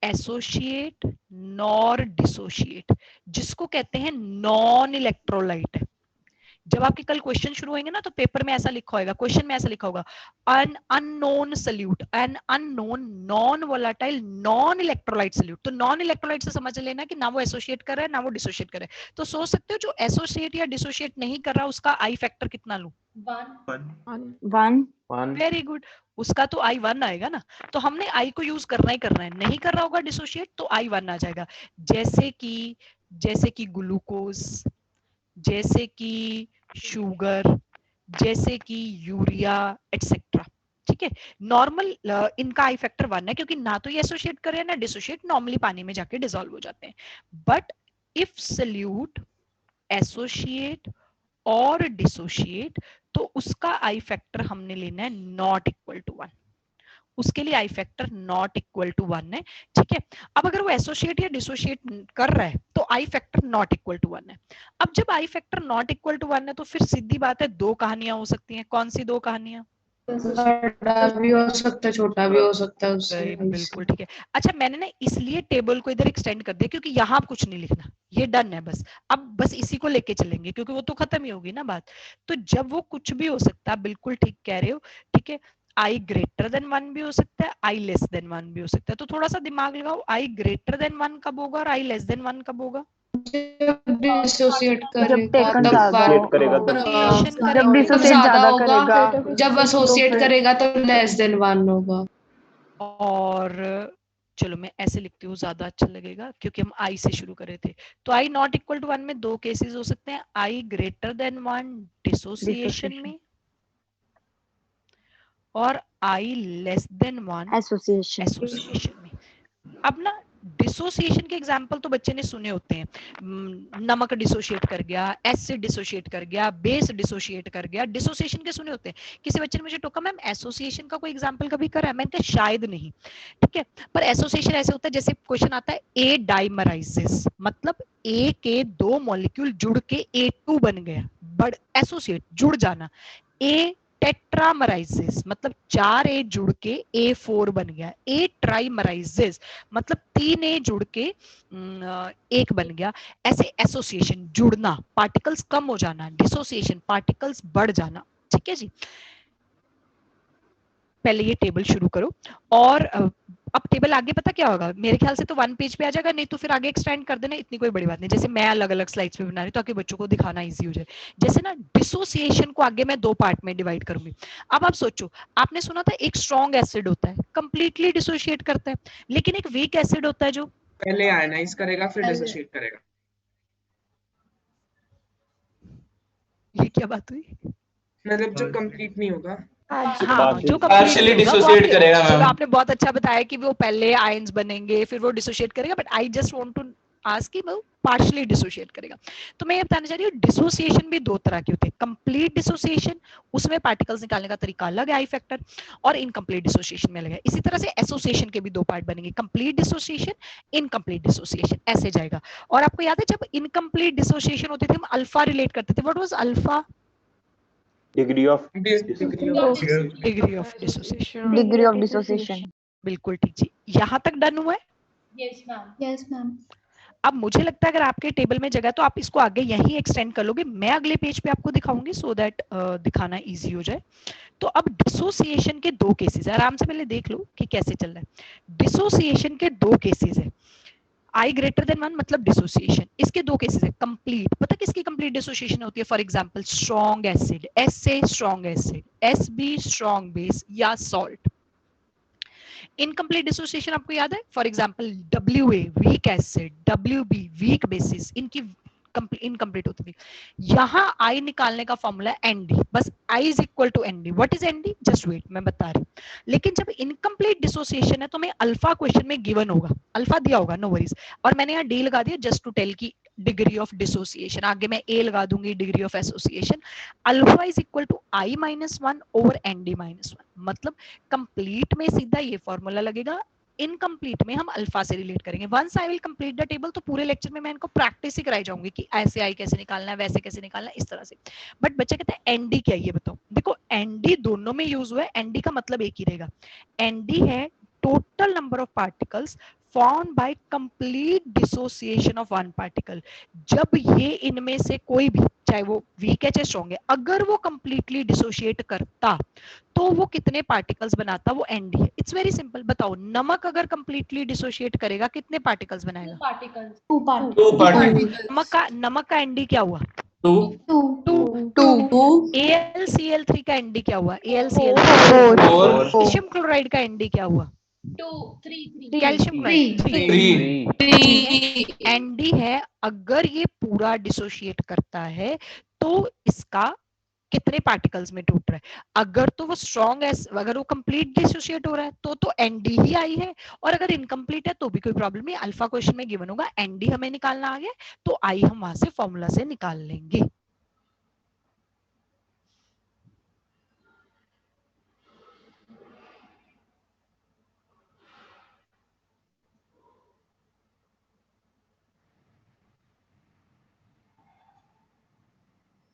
associate nor dissociate, जिसको कहते हैं नॉन इलेक्ट्रोलाइट। जब आपके कल क्वेश्चन शुरू होंगे ना तो पेपर में ऐसा लिखा होगा, क्वेश्चन में ऐसा लिखा होगा, un unknown solute, an unknown non volatile non electrolyte solute. तो नॉन इलेक्ट्रोलाइट से समझ लेना कि ना वो एसोसिएट कर रहा है ना वो डिसोसिएट कर रहा है। तो सोच सकते हो जो एसोसिएट या डिसोसिएट नहीं कर रहा उसका आई फैक्टर कितना लूं? 1। वेरी गुड, उसका तो आई 1 आएगा ना। तो हमने आई को यूज करना ही करना है, नहीं कर रहा होगा डिसोसिएट तो आई 1 आ जाएगा। जैसे कि ग्लूकोज, जैसे कि शुगर, जैसे कि यूरिया एटसेट्रा। ठीक है, नॉर्मल इनका आई फैक्टर 1 है क्योंकि ना तो ये एसोसिएट कर रहे हैं ना डिसोसिएट, नॉर्मली पानी में जाके डिसॉल्व हो जाते हैं। बट इफ सल्यूट एसोसिएट और डिसोसिएट तो उसका आई फैक्टर हमने लेना है नॉट इक्वल टू 1, उसके लिए i factor not equal to 1 है। ठीक है, अब अगर वो एसोसिएट या डिसोसिएट कर रहा है तो i factor not equal to 1 है। अब जब i factor not equal to 1 है तो फिर सीधी बात है 2 कहानियां हो सकती हैं। कौन सी 2 कहानियां? बड़ा भी हो सकता है, छोटा भी हो सकता है उससे। बिल्कुल ठीक है। अच्छा मैंने ना इसलिए टेबल को इधर एक्सटेंड कर दिया क्योंकि यहाँ आप कुछ नहीं लिखना, ये डन है बस। अब बस इसी को लेके चलेंगे क्योंकि वो तो खत्म ही होगी ना बात। तो जब वो कुछ भी हो सकता है, बिल्कुल ठीक कह रहे हो। ठीक है, आई ग्रेटर देन 1 भी हो सकता है, आई लेस देन 1 भी हो सकता है। तो थोड़ा सा दिमाग लगाओ, आई ग्रेटर देन 1 कब होगा और आई लेस देन 1 कब होगा? जब डिसोसिएट जब करेगा टेकन तब ज्यादा वन, जब डिसोसिएट ज्यादा ज्यादा होगा, करेगा जब तो एसोसिएट फिर करेगा तो लेस देन 1 होगा। और चलो मैं ऐसे लिखती हूँ, ज्यादा अच्छा लगेगा क्योंकि हम आई से शुरू कर रहे थे। तो आई नॉट इक्वल टू 1 में 2 केसेस हो सकते हैं, आई ग्रेटर देन 1 डिसोसिएशन में और आई लेस देन 1 एसोसिएशन एसोसिएशन में। अब ना डिसोसिएशन के एग्जाम्पल तो बच्चे ने सुने होते हैं, नमक डिसोशिएट कर गया, एसिड डिसोशिएट कर गया, बेस डिसोशिएट कर गया, डिसोसिएशन के सुने होते हैं। किसी बच्चे ने मुझे टोका मैम एसोसिएशन का कोई एग्जाम्पल कभी करा है? मैंने कहा शायद नहीं, ठीक है, पर एसोसिएशन ऐसे होता है जैसे क्वेश्चन आता है ए डाइमराइसिस, मतलब ए के दो मॉलिक्यूल जुड़ के A2 बन गया, बट एसोसिएट जुड़ जाना। ए टेट्रामराइसिस मतलब 4A जुड़ के A4 बन गया। ए ट्राइमराइसिस मतलब 3A जुड़ के एक बन गया। ऐसे एसोसिएशन जुड़ना, पार्टिकल्स कम हो जाना, डिसोसिएशन पार्टिकल्स बढ़ जाना। ठीक है जी, पहले ये टेबल शुरू करो और अब टेबल आगे पता क्या होगा, मेरे ख्याल से तो 1 पेज पे आ जाएगा, नहीं तो फिर आगे एक्सटेंड कर देना, इतनी कोई बड़ी बात नहीं। जैसे मैं अलग अलग स्लाइड्स पे बना रही हूँ ताकि बच्चों को दिखाना इजी हो जाए। जैसे ना डिसोसिएशन को आगे मैं 2 पार्ट में डिवाइड करूंगी। अब आप सोचो, आपने सुना था एक स्ट्रॉन्ग एसिड होता है कंप्लीटली डिसोशिएट करता है, लेकिन एक वीक एसिड होता है जो पहले आयनाइज करेगा फिर डिसोशिएट करेगा। ये क्या बात हुई? मतलब जो कंप्लीट नहीं होगा, हाँ, जो पार्शियली डिसोशिएट करेगा मैम। आपने बहुत अच्छा बताया कि वो पहले आयंस बनेंगे फिर वो डिसोशिएट करेगा, but I just want to ask कि वो पार्शियली डिसोशिएट करेगा। तो मैं ये बताना चाह रही हूँ डिसोसिएशन भी 2 तरह के होते हैं। कंप्लीट डिसोसिएशन, उसमें पार्टिकल्स निकालने का तरीका अलग है, आई फैक्टर, और इनकम्प्लीट डिसोसिएशन में अलग है। इसी तरह से एसोसिएशन के भी 2 पार्ट बनेंगे, कंप्लीट डिसोसिएशन, इनकम्प्लीट डिसोसिएशन, ऐसे जाएगा। और आपको याद है जब इनकम्प्लीट डिसोसिएशन होते थे हम अल्फा रिलेट करते थे, what was alpha? Degree of dissociation. बिल्कुल ठीक जी, यहाँ तक डन हुआ है? Yes ma'am. Yes ma'am. अब मुझे लगता है अगर आपके टेबल में जगह तो आप इसको आगे यहीं एक्सटेंड कर लोगे, मैं अगले पेज पे आपको दिखाऊंगी सो दैट दिखाना इजी हो जाए। तो अब डिसोसिएशन के 2 केसेस है, आराम से पहले देख लो कि कैसे चल रहा है। डिसोसिएशन के 2 केसेस है, I greater than 1 मतलब डिसोसिएशन। इसके 2 केसेस है, कंप्लीट, पता किसकी कंप्लीट डिसोसिएशन होती है? For example strong acid, SA strong acid, SB strong base या सॉल्ट। इनकम्प्लीट डिसोसिएशन आपको याद है, for example WA weak acid, WB weak bases, इनकी इनकम्प्लीट होती थी। यहाँ I निकालने का फॉर्मूला है ND, बस I is equal to ND। What is ND? Just wait, मैं बता रही हूँ। लेकिन जब इनकम्प्लीट डिसोसिएशन है तो मैं अल्फा क्वेश्चन में गिवन होगा, अल्फा दिया होगा, नो वरीज, और मैंने यहाँ D लगा दिया जस्ट टू टेल की डिग्री ऑफ डिसोसिएशन, आगे मैं A लगा दूंगी degree of association. Alpha is equal to I-1 over ND-1, मतलब कंप्लीट में सीधा ये फॉर्मूला लगेगा, इनकम्प्लीट में हम अल्फा से रिलेट करेंगे। Once I will complete the table, तो पूरे लेक्चर में मैं इनको प्रैक्टिस ही कराई जाऊंगी कि ऐसे आई कैसे निकालना है, वैसे कैसे निकालना है, इस तरह से। बट बच्चे कहते हैं एनडी क्या है ये बताओ। देखो एनडी दोनों में यूज हुआ है, एनडी का मतलब एक ही रहेगा। एनडी है total number of particles formed by complete dissociation of one particle। जब ये इनमें से कोई भी, चाहे वो वीक है चाहे स्ट्रॉन्ग है, अगर वो कंप्लीटली डिसोशिएट करता तो वो कितने पार्टिकल्स बनाता? वो एनडी है। It's very simple. बताओ नमक अगर कंप्लीटली डिसोशिएट करेगा कितने पार्टिकल्स बनाएगा? 2 पार्टिकल्स। नमक का एनडी क्या हुआ? 2। AlCl3 का एनडी क्या हुआ? AlCl3। कैल्शियम क्लोराइड का एनडी क्या हुआ? 3। Calcium chloride 3। एनडी है। अगर ये पूरा डिसोशिएट करता है तो इसका कितने पार्टिकल्स में टूट रहा है? अगर तो वो स्ट्रॉन्ग है, अगर वो कंप्लीट डिसोशिएट हो रहा है तो एनडी ही आई है, और अगर इनकम्प्लीट है तो भी कोई प्रॉब्लम नहीं। अल्फा क्वेश्चन में गिवन होगा, एनडी हमें निकालना आ गया तो आई हम वहां से फॉर्मूला से निकाल लेंगे।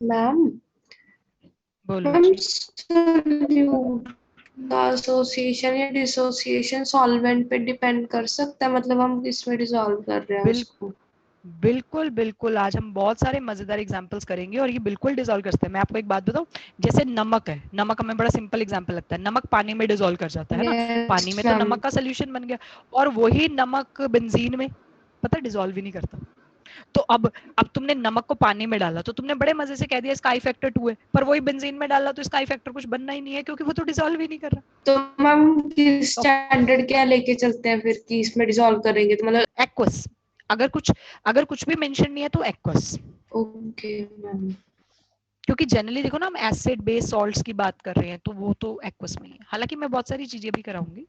मैम बोलो मैम, जी। सोल्यूट का एसोसिएशन या डिसोसिएशन सॉल्वेंट पे डिपेंड कर सकता है, मतलब हम किस में डिसॉल्व कर रहे हैं उसको? बिल्कुल बिल्कुल, आज हम बहुत सारे मजेदार एग्जांपल्स करेंगे और ये बिल्कुल डिसॉल्व कर सकते हैं। मैं आपको एक बात बताऊं, जैसे नमक है, नमक हमें बड़ा सिंपल एग्जांपल लगता है, नमक पानी में डिसॉल्व कर जाता है ना, पानी में तो नमक का सोल्यूशन बन गया, और वही नमक बेंजीन में पता डिसॉल्व ही नहीं करता। तो अब तुमने नमक को पानी में डाला तो तुमने बड़े मजे से कह दिया इसका आई फैक्टर 2 है, पर वही बेंजीन में डाला तो इसका आई फैक्टर कुछ बनना ही नहीं है क्योंकि वो तो डिसॉल्व ही नहीं कर रहा। तो मैम स्टैंडर्ड क्या लेके चलते हैं फिर कि इसमें डिसॉल्व करेंगे तो मतलब एक्वस, अगर कुछ भी मेंशन नहीं है तो एक्वस। Okay ma'am. क्योंकि जनरली देखो ना हम एसिड बेस सॉल्ट्स की बात कर रहे हैं तो वो तो एक्वस में ही है। हालांकि मैं बहुत सारी चीजें भी कराऊंगी।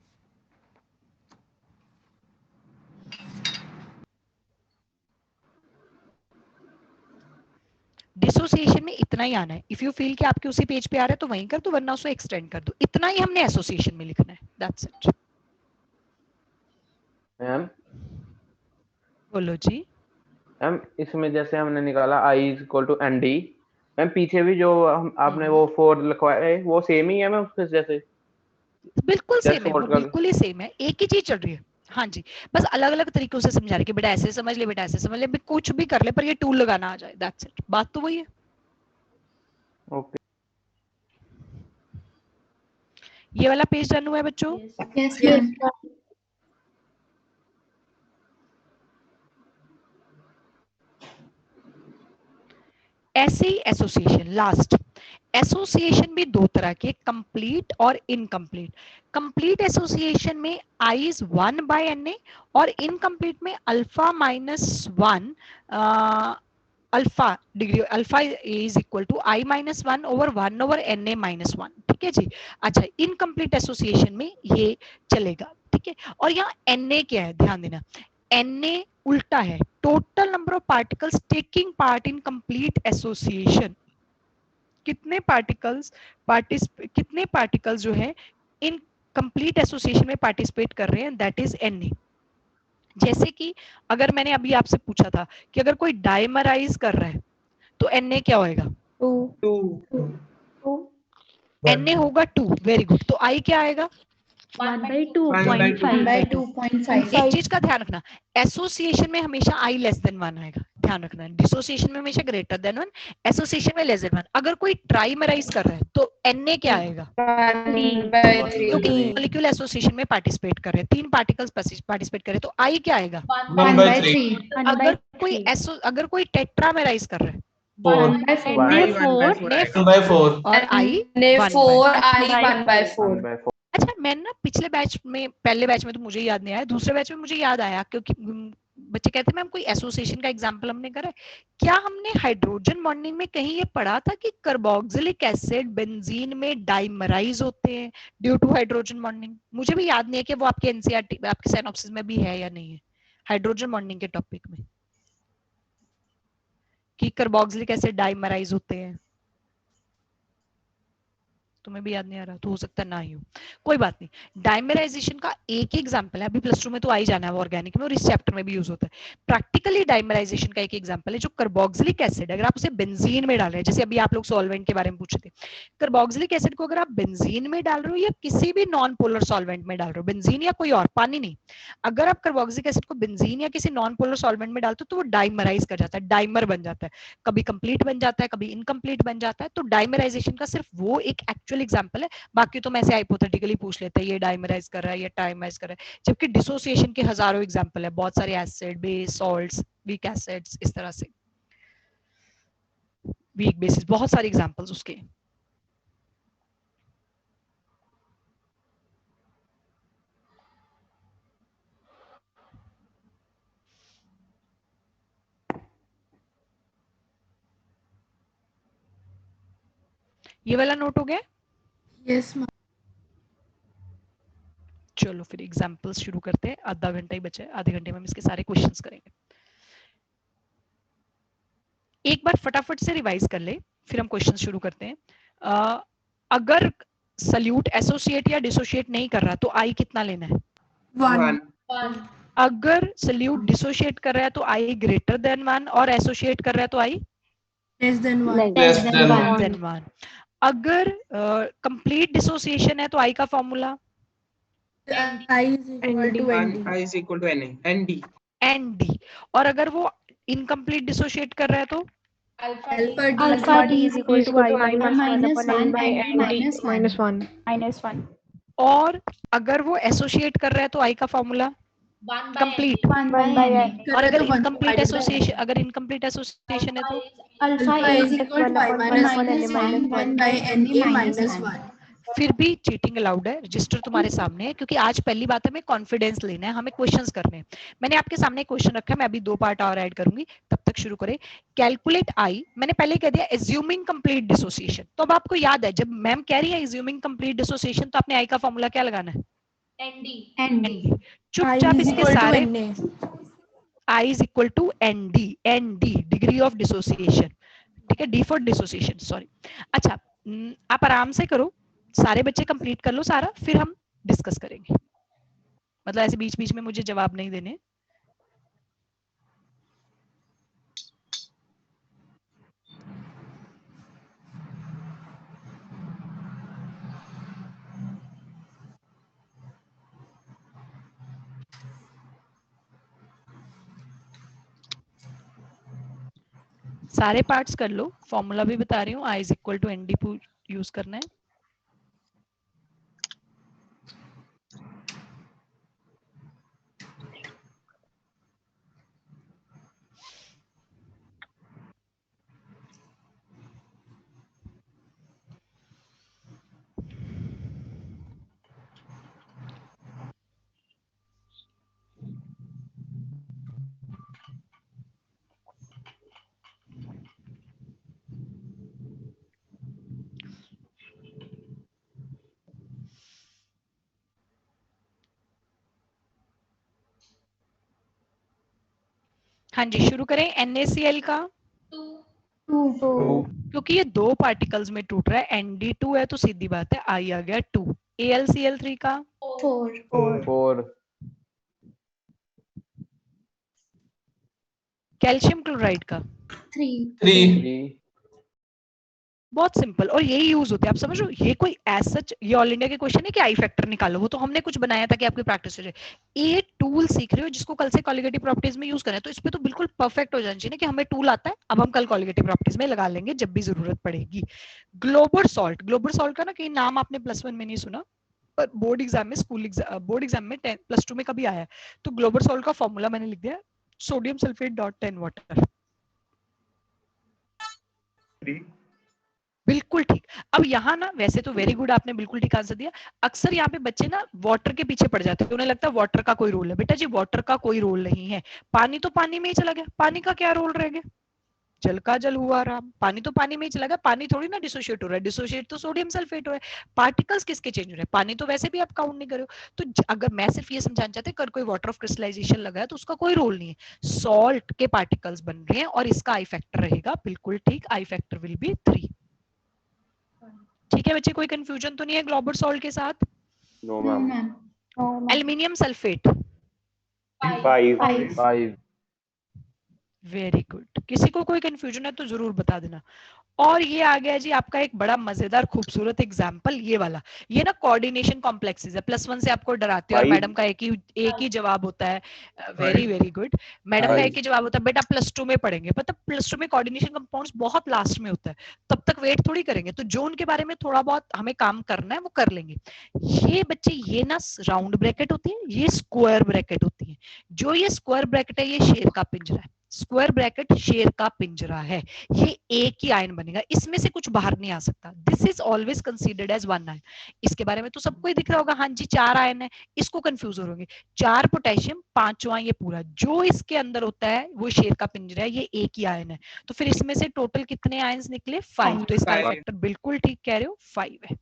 डिसोसिएशन में इतना ही आना है। इफ यू फील कि आपके उसी पेज पे आ रहा है तो वहीं कर दो, वरना उसको एक्सटेंड कर दो। इतना ही हमने एसोसिएशन में लिखना है, दैट्स इट। मैम बोलो जी। मैम इसमें जैसे हमने निकाला i is equal to N D, ma'am पीछे भी जो आपने वो 4 लिखवाया है वो सेम ही है मैम उसके जैसे? बिल्कुल Just सेम है, वो short कर- बिल्कुल ही सेम है, एक ही चीज चल रही है। हाँ जी, बस अलग अलग तरीकों से समझा रहे कि बेटा ऐसे समझ ले, बेटा ऐसे समझ ले, कुछ भी कर ले पर ये टूल लगाना आ जाए, दैट्स इट। बात तो वही है। ओके ये वाला पेज रन हुआ है बच्चों? Yes, Yes. ma'am. ऐसे ही एसोसिएशन, लास्ट एसोसिएशन भी दो तरह के, कंप्लीट और इनकम्प्लीट। कंप्लीट एसोसिएशन में i is 1 by N A और इनकम्प्लीट में alpha minus 1 alpha degree, alpha is equal to i minus 1 over 1 over N A minus 1। ठीक है जी। अच्छा, इनकम्प्लीट एसोसिएशन में ये चलेगा, ठीक है। और यहाँ एन ए क्या है, ध्यान देना, एन ए उल्टा है, total number of particles taking part in complete association. कितने पार्टिकल्स जो है इन कंप्लीट एसोसिएशन में पार्टिसिपेट कर रहे हैं, दैट इज एन ए। जैसे कि अगर मैंने अभी आपसे पूछा था कि अगर कोई डाइमराइज कर रहा है तो एन ए क्या होएगा? 2 एन ए होगा 2, वेरी गुड। तो आई क्या आएगा? 1/2.5. एक चीज का ध्यान रखना, एसोसिएशन में हमेशा आई लेस देन 1 आएगा, ध्यान रखना। डिसोसिएशन में हमेशा ग्रेटर देन 1, एसोसिएशन में लेस देन 1। अगर कोई ट्राइमराइज कर रहा है तो एन ए क्या आएगा? 1/3 क्योंकि मॉलिक्यूल एसोसिएशन में पार्टिसिपेट कर रहे हैं, 3 पार्टिकल्स पार्टिसिपेट कर रहे हैं, तो आई क्या आएगा? 1/3. अगर कोई टेट्रामेराइज कर रहा है 1/4. और आई 4 I 1/4। अच्छा, मैं ना पिछले बैच में, पहले बैच में तो मुझे याद नहीं आया, दूसरे बैच में मुझे याद आया क्योंकि बच्चे कहते हैं मैम कोई एसोसिएशन का एग्जांपल हमने करा है क्या? हमने हाइड्रोजन बॉन्डिंग में कहीं ये पढ़ा था कि कार्बोक्सिलिक एसिड बेंजीन में डाइमराइज होते हैं ड्यू टू हाइड्रोजन बॉन्डिंग? मुझे भी याद नहीं है कि वो आपके एनसीईआरटी, आपके सिनॉप्सिस में भी है या नहीं है हाइड्रोजन बॉन्डिंग के टॉपिक में कि कार्बोक्सिलिक एसिड डाइमराइज होते हैं। तुम्हें भी याद नहीं आ रहा तो हो सकता ना ही हो, कोई बात नहीं। डाइमराइजेशन का एक ही एग्जांपल है, अभी प्लस 2 में तो आ ही जाना है वो ऑर्गेनिक में, और इस चैप्टर में भी यूज होता है। प्रैक्टिकली डाइमराइजेशन का एक एग्जांपल है जो कार्बोक्सिलिक एसिड, अगर आप उसे बेंजीन में डाल रहे हैं, जैसे अभी आप लोग सॉल्वेंट के बारे में पूछे थे, कार्बोक्सिलिक एसिड को अगर आप बेंजीन में डाल रहे हो या किसी भी नॉन पोलर सॉल्वेंट में डाल रहे हो, बेंजीन या कोई और, पानी नहीं, अगर आप कार्बोक्सिलिक एसिड को बेंजीन या किसी नॉन पोलर सॉल्वेंट में डालते हो तो वो डाइमराइज कर जाता है, डाइमर बन जाता है, कभी कंप्लीट बन जाता है, कभी इनकम्प्लीट बन जाता है। तो डाइमराइजेशन का सिर्फ वो एक एक्चुअल एग्जांपल है, बाकी तो मैं ऐसे हाइपोथेटिकली पूछ लेते हैं ये डाइमराइज कर रहा है, ये टाइमराइज कर रहा है, जबकि डिसोसिएशन के हजारों एग्जांपल है, बहुत सारे acid, base, salts, weak acids, इस तरह से वीक बेसिस, बहुत सारे एग्जांपल्स उसके। ये वाला नोट हो गया? Yes ma'am. चलो फिर एग्जांपल्स शुरू करते हैं, आधा घंटा ही बचा है, आधे घंटे में हम इसके सारे क्वेश्चंस करेंगे। एक बार फटाफट से रिवाइज कर ले, फिर हम क्वेश्चन शुरू करते हैं। अगर सल्यूट एसोसिएट या डिसोशिएट नहीं कर रहा तो आई कितना लेना है? 1 अगर सल्यूट डिसोशिएट कर रहा है तो आई ग्रेटर देन 1 और एसोसिएट कर रहा है तो आई लेस देन 1. अगर कंप्लीट डिसोसिएशन है तो आई का formula I is equal to ND. I is equal to ND. ND। और अगर वो इनकम्प्लीट डिसोशिएट कर रहा है तो Alpha D is equal to I minus 1 minus 1. और अगर वो एसोसिएट कर रहा है तो आई का फॉर्मूला कंप्लीट। 1 by N. और अगर इनकम्प्लीट एसोसिएशन, अगर इनकम्प्लीट एसोसिएशन है तो Alpha is equal to I minus 1 by NA minus 1. फिर भी चीटिंग अलाउड है, रजिस्टर तुम्हारे सामने है, क्योंकि आज पहली बात हमें कॉन्फिडेंस लेना है, हमें क्वेश्चंस करने हैं। मैंने आपके सामने क्वेश्चन रखा है, मैं अभी 2 पार्ट और ऐड करूंगी, तब तक शुरू करें। कैलकुलेट आई, मैंने पहले कह दिया एज्यूमिंग कंप्लीट डिसोसिएशन, तो अब आपको याद है जब मैम कह रही है एज्यूमिंग कंप्लीट डिसोसिएशन तो आपने आई का फॉर्मूला क्या लगाना है? ND। चुपचाप इसके सारे I is equal to ND, ND degree of dissociation. ठीक है, डी फॉर डिसोसिएशन, सॉरी। अच्छा, आप आराम से करो, सारे बच्चे कंप्लीट कर लो सारा, फिर हम डिस्कस करेंगे। मतलब ऐसे बीच बीच में मुझे जवाब नहीं देने। सारे पार्ट्स कर लो, फॉर्मूला भी बता रही हूँ, I is equal to ND use करना है। हाँ जी, शुरू करें। NaCl का 2 क्योंकि ये दो पार्टिकल्स में टूट रहा है, Nd2 है तो सीधी बात है I आ गया 2। AlCl3 का 4 कैल्शियम क्लोराइड का 3 बहुत सिंपल, और यही यूज होते हैं, आप समझ लो। ये कोई एज सच ये ऑल इंडिया के क्वेश्चन है कि आई फैक्टर निकालो, वो तो हमने कुछ बनाया था कि आपकी प्रैक्टिस हो जाए। ये टूल सीख रहे हो जिसको कल से कॉलिगेटिव प्रॉपर्टीज में यूज करना है, तो इस पे तो बिल्कुल परफेक्ट हो जाना चाहिए कि हमें टूल आता है, अब हम कल कॉलिगेटिव प्रॉपर्टीज में लगा लेंगे जब भी जरूरत पड़ेगी। ग्लोबल सॉल्ट का ना कहीं नाम आपने +1 में नहीं सुना, पर बोर्ड एग्जाम में, बोर्ड एग्जाम में +2 में कभी आया है। तो ग्लोबल सॉल्ट का फॉर्मूला मैंने लिख दिया, सोडियम सल्फेट डॉट 10 वाटर। बिल्कुल ठीक। अब यहाँ ना वैसे तो वेरी गुड, आपने बिल्कुल ठीक आंसर दिया। अक्सर यहाँ पे बच्चे ना वाटर के पीछे पड़ जाते हैं, उन्हें लगता है वाटर का कोई रोल है। बेटा जी वाटर का कोई रोल नहीं है, पानी तो पानी में ही चला गया, पानी का क्या रोल रह गया? जल का जल हुआ राम, पानी तो पानी में ही चला गया, पानी थोड़ी ना डिसोशिएट हो रहा है, डिसोशिएट तो सोडियम सल्फेट हो रहा है। पार्टिकल्स किसके चेंज हो रहे हैं? पानी तो वैसे भी आप काउंट नहीं करो। तो अगर मैं सिर्फ ये समझाना चाहते अगर कोई वाटर ऑफ क्रिस्टलाइजेशन लगा है तो उसका कोई रोल नहीं है, सॉल्ट के पार्टिकल्स बन रहे हैं और इसका आई फैक्टर रहेगा, बिल्कुल ठीक, आई फैक्टर विल बी 3। ठीक है बच्चे, कोई कंफ्यूजन तो नहीं है ग्लोबल सॉल्ट के साथ? No ma'am. Aluminium sulphate 5 very good. किसी को कोई कंफ्यूजन है तो जरूर बता देना। और ये आ गया जी आपका एक बड़ा मजेदार खूबसूरत एग्जाम्पल, ये वाला। ये ना कोऑर्डिनेशन कॉम्प्लेक्सेस है, +1 से आपको डराते हैं और मैडम का एक ही जवाब होता है। वेरी वेरी गुड, मैडम का एक ही जवाब होता है। बेटा +2 में पढ़ेंगे, पता +2 में कोऑर्डिनेशन कंपाउंड्स बहुत लास्ट में होता है, तब तक वेट थोड़ी करेंगे, तो जो उनके बारे में थोड़ा बहुत हमें काम करना है वो कर लेंगे। ये बच्चे ये ना राउंड ब्रैकेट होती है, ये स्क्वायर ब्रैकेट होती है। जो ये स्क्वायर ब्रैकेट है ये शेर का पिंजरा है, स्क्वायर ब्रैकेट शेर का पिंजरा है, ये एक ही आयन बनेगा, इसमें से कुछ बाहर नहीं आ सकता। This is always considered as 1 ion. इसके बारे में तो सबको ही दिख रहा होगा, हाँ जी 4 आयन है, इसको कंफ्यूज हो रहे होंगे। 4 पोटेशियम, 5वां ये पूरा जो इसके अंदर होता है वो शेर का पिंजरा है, ये एक ही आयन है। तो फिर इसमें से टोटल कितने आयन्स निकले? 5। तो इसका फैक्टर बिल्कुल ठीक कह रहे हो, 5 है।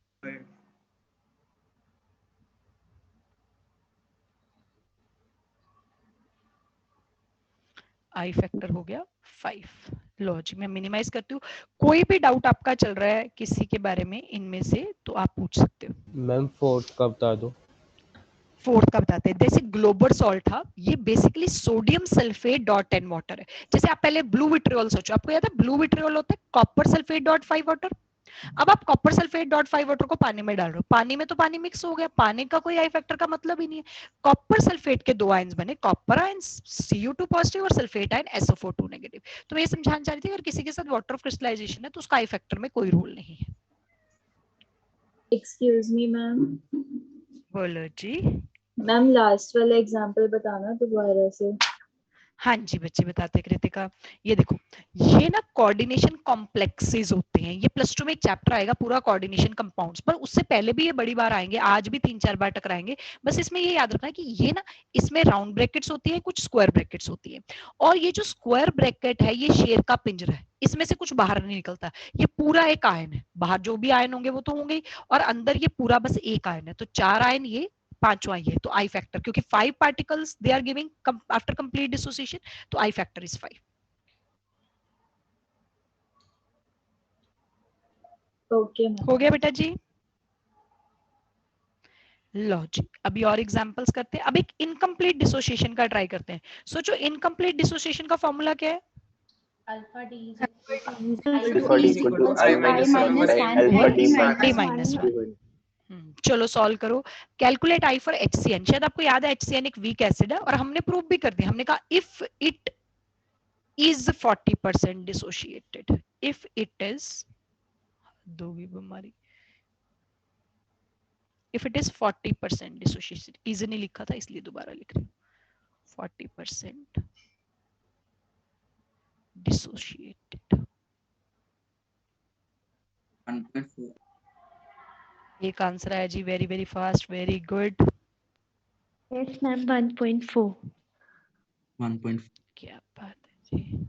आई फैक्टर हो गया 5। लो जी मैं मिनिमाइज करती हूँ। कोई भी डाउट आपका चल रहा है किसी के बारे में इनमें से तो आप पूछ सकते हो। मैम फोर्थ का बता दो। फोर्थ का बताते हैं। जैसे ग्लोबल सॉल्ट था, ये basically sodium sulphate dot 10 water है। जैसे आप पहले ब्लू विट्रियोल सोचो, आपको याद है ब्लू विट्रियोल होता है कॉपर सल्फेट डॉट 5 वाटर। अब आप कॉपर सल्फेट डॉट 5 वाटर को पानी में डाल रहे हो, पानी में तो पानी मिक्स हो गया, पानी का कोई आई फैक्टर का मतलब ही नहीं है। कॉपर सल्फेट के 2 आयंस बने, कॉपर आयन Cu2 पॉजिटिव और सल्फेट आयन SO4 नेगेटिव। तो मैं ये समझाना चाह रही थी अगर किसी के साथ वाटर ऑफ क्रिस्टलाइजेशन है तो उसका आई फैक्टर में कोई रोल नहीं है। Excuse me ma'am. बोलो जी। मैम लास्ट वाला एग्जांपल बताना दोबारा से। हाँ जी बच्चे बताते कृतिका। ये देखो, ये ना कोऑर्डिनेशन कॉम्प्लेक्सेस होते हैं, ये +2 में एक चैप्टर आएगा पूरा कोऑर्डिनेशन कंपाउंड्स पर, उससे पहले भी ये बड़ी बार आएंगे, आज भी 3-4 बार टकराएंगे। बस इसमें ये याद रखना है कि ये ना इसमें राउंड ब्रैकेट्स होती है, कुछ स्क्वायर ब्रैकेट्स होती है, और ये जो स्क्वायर ब्रैकेट है ये शेर का पिंजरा है, इसमें से कुछ बाहर नहीं निकलता। ये पूरा एक आयन है, बाहर जो भी आयन होंगे वो तो होंगे, और अंदर ये पूरा बस एक आयन है। तो 4 आयन ये, 5वां ये, तो आई फैक्टर क्योंकि 5 particles they are giving after complete dissociation, तो आई फैक्टर इज 5। ओके हो गया बेटा जी? लो जी, अभी और एग्जांपल्स करते हैं। अब एक इनकम्प्लीट डिसोसिएशन का ट्राई करते हैं। सोचो इनकम्प्लीट डिसोसिएशन का फॉर्मूला क्या है? Alpha D equal to I minus 1 over alpha D D minus minus 1। चलो सॉल्व करो। Calculate I for HCN। शायद आपको याद है HCN एक वीक एसिड है और हमने प्रूव भी कर दिया। हमने कहा if it is 40% dissociated, if it is दोगी बीमारी, if it is 40% dissociated, is नहीं लिखा था इसलिए दोबारा लिख रही हूँ, 40% डिसोशिएटेड। 1.4 एक आंसर आया जी, very very fast, very good. Yes ma'am 1.4। 1.4 क्या बात है जी।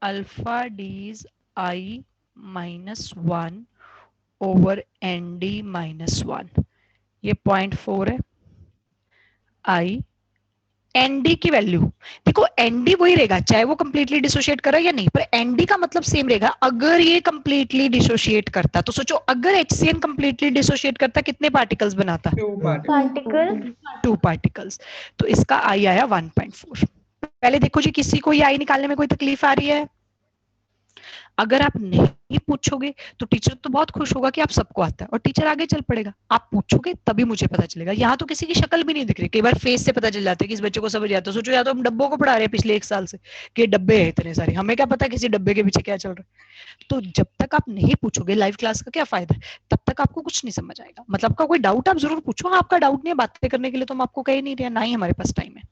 Alpha D is I minus 1 over N D minus 1। ये 0.4 है। आई एनडी की वैल्यू देखो, एनडी वही रहेगा चाहे वो कंप्लीटली डिसोशिएट करे या नहीं, पर एनडी का मतलब सेम रहेगा। अगर ये कंप्लीटली डिसोशिएट करता तो सोचो, अगर एचसीएन कंप्लीटली डिसोशिएट करता कितने पार्टिकल्स बनाता? 2 पार्टिकल्स। तो इसका आई आया 1.4। पहले देखो जी, किसी को ये आई निकालने में कोई तकलीफ आ रही है? अगर आप नहीं पूछोगे तो टीचर तो बहुत खुश होगा कि आप सबको आता है और टीचर आगे चल पड़ेगा। आप पूछोगे तभी मुझे पता चलेगा। यहाँ तो किसी की शक्ल भी नहीं दिख रही, कई बार फेस से पता चल जाता है कि इस बच्चे को समझ आता है। सोचो, या तो हम डब्बों को पढ़ा रहे हैं पिछले 1 साल से कि डब्बे हैं इतने सारे, हमें क्या पता किसी डब्बे के पीछे क्या चल रहा है। तो जब तक आप नहीं पूछोगे लाइव क्लास का क्या फायदा, तब तक आपको कुछ नहीं समझ आएगा। मतलब आपका कोई डाउट आप जरूर पूछो, आपका डाउट नहीं है, बातें करने के लिए तो हम आपको कह नहीं रहे, ना ही हमारे पास टाइम है।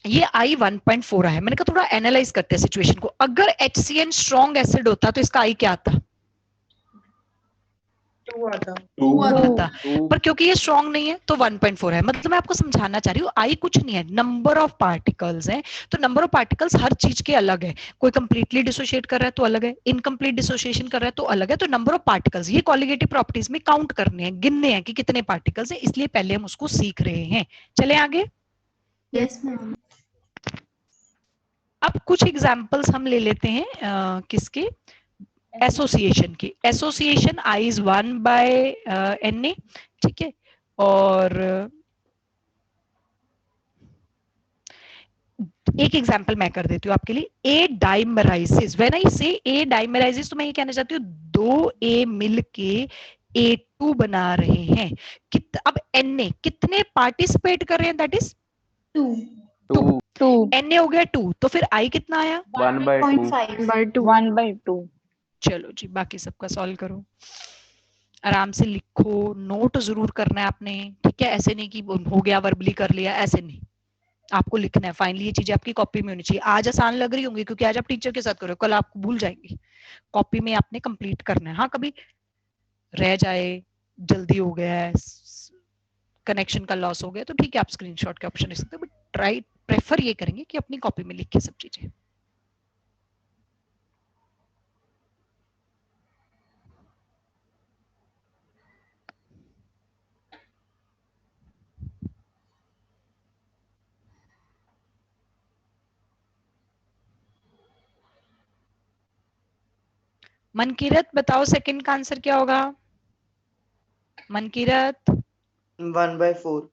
ये आई 1.4 है। मैंने कहा थोड़ा एनालाइज करते हैं सिचुएशन को। अगर HCN स्ट्रॉन्ग एसिड होता तो इसका आई क्या आता? 2 आता। पर क्योंकि ये स्ट्रॉन्ग नहीं है तो 1.4 है। मतलब मैं आपको समझाना चाह रही हूँ, आई कुछ नहीं है, नंबर ऑफ पार्टिकल्स है। तो नंबर ऑफ पार्टिकल्स हर चीज के अलग है। कोई कंप्लीटली डिसोशिएट कर रहा है तो अलग है, इनकम्प्लीट डिसोशिएशन कर रहा है तो अलग है। तो नंबर ऑफ पार्टिकल्स ये कॉलिगेटिव प्रॉपर्टीज में काउंट करने हैं, गिनने हैं कि कितने पार्टिकल्स है, इसलिए पहले हम उसको सीख रहे हैं। चले आगे। Yes ma'am. अब कुछ एग्जांपल्स हम ले लेते हैं किसके? एसोसिएशन की। एसोसिएशन आई इज 1/Na, ठीक है। और एक एग्जांपल मैं कर देती हूँ आपके लिए, ए डाइमराइसिस। व्हेन आई से ए डाइमराइसिस तो मैं ये कहना चाहती हूँ 2 ए मिलके A2 बना रहे हैं। अब Na कितने पार्टिसिपेट कर रहे हैं? That is 2। Na हो गया 2, तो फिर I कितना आया? 1/2। चलो जी, बाकी सबका सॉल्व करो, आराम से लिखो, नोट जरूर करना है आपने, ठीक है। ऐसे नहीं कि हो गया वर्बली कर लिया, ऐसे नहीं, आपको लिखना है। फाइनली ये चीजें आपकी कॉपी में होनी चाहिए। आज आसान लग रही होंगी क्योंकि आज आप टीचर के साथ करो, कल आपको भूल जाएंगी। कॉपी में आपने कंप्लीट करना है। हाँ, कभी रह जाए, जल्दी हो गया है, कनेक्शन का लॉस हो गया तो ठीक है, आप स्क्रीनशॉट के ऑप्शन ले सकते हो, बट ट्राई प्रेफर ये करेंगे कि अपनी कॉपी में लिख के सब चीजें। मनकीरत बताओ सेकंड का आंसर क्या होगा? मनकीरत 1/4।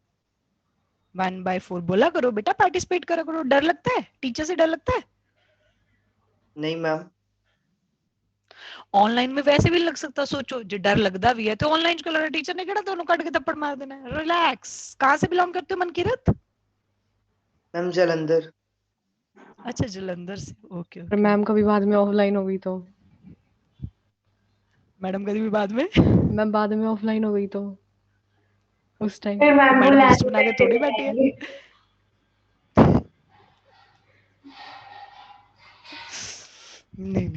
1/4 बोला करो बेटा, पार्टिसिपेट करा करो। डर लगता है? टीचर से डर लगता है? नहीं मैम। ऑनलाइन में वैसे भी लग सकता, सोचो जो डर लगता भी है तो ऑनलाइन को लग रहा टीचर ने कहना दोनों काट के थप्पड़ मार देना है। रिलैक्स। कहाँ से बिलोंग करते हो मनकीरत? मैम जलंधर। अच्छा, जलंधर से। ओके। मैम कभी बाद में ऑफलाइन हो गई तो? मैडम कभी भी बाद में? मैम बाद में ऑफलाइन हो गई तो उस टाइम मैडम लिस्ट बना के थोड़ी बैठी है। नहीं,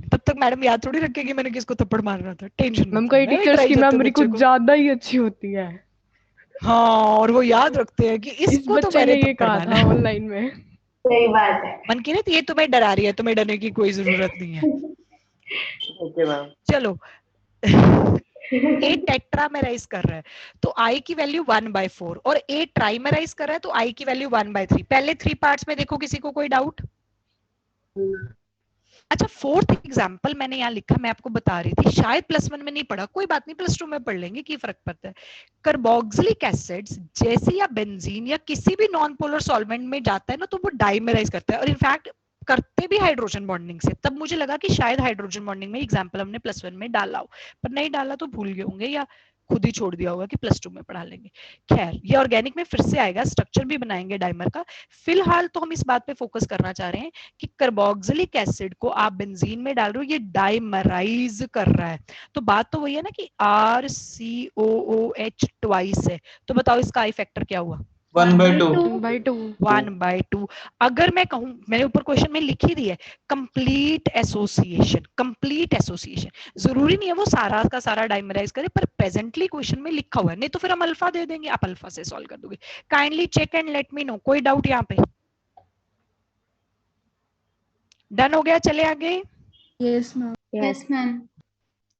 तब तक मैडम याद थोड़ी रखेगी मैंने किसको थप्पड़ मारना था। टेंशन मैम कई टीचर्स की मेमोरी कुछ ज्यादा ही अच्छी होती है। हाँ, और वो याद रखते हैं कि इसको तो मैंने ये कहा था ऑनलाइन में। सही बात है। मनकीरत ये तुम्हें डरा रही है, तुम्हें डरने की कोई जरूरत नहीं है। Okay ma'am. चलो ए टेट्रामेराइज कर रहा है तो आई की वैल्यू 1/4 और ए ट्राइमेराइज कर रहा है तो आई की वैल्यू 1/3। पहले 3 पार्ट्स में देखो, किसी को कोई डाउट? अच्छा, फोर्थ एग्जाम्पल मैंने यहाँ लिखा, मैं आपको बता रही थी, शायद +1 में नहीं पढ़ा, कोई बात नहीं, +2 में पढ़ लेंगे, की फर्क पड़ता है। कार्बोक्सिलिक एसिड्स जैसे या बेंजीन या किसी भी नॉन पोलर सॉल्वेंट में जाता है ना, तो वो डाइमराइज करता है, और इनफैक्ट करते भी हाइड्रोजन बॉन्डिंग से। तब मुझे लगा कि शायद हाइड्रोजन बॉन्डिंग में एग्जाम्पल हमने +1 में डाला हो, पर नहीं डाला, तो भूल गए होंगे या खुद ही छोड़ दिया होगा कि +2 में पढ़ा लेंगे। खैर, ये ऑर्गेनिक में फिर से आएगा, स्ट्रक्चर भी बनाएंगे डाइमर का। फिलहाल तो हम इस बात पे फोकस करना चाह रहे हैं कि कार्बोक्सिलिक एसिड को आप बेंजीन में डाल रहे हो, ये डाइमराइज कर रहा है। तो बात तो वही है ना कि RCOOH ट्वाइस है, तो बताओ इसका आई फैक्टर क्या हुआ? 1/2। अगर मैं कहूं, मैंने ऊपर क्वेश्चन में लिखी दी है कंप्लीट एसोसिएशन, कंप्लीट एसोसिएशन, जरूरी नहीं है वो सारा का सारा डाइमराइज करे, पर प्रेजेंटली क्वेश्चन में लिखा हुआ है, नहीं तो फिर हम अल्फा दे देंगे, आप अल्फा से सॉल्व कर दोगे। Kindly check and let me know, कोई डाउट यहाँ पे? डन हो गया, चले आगे। Yes ma'am. Yes ma'am.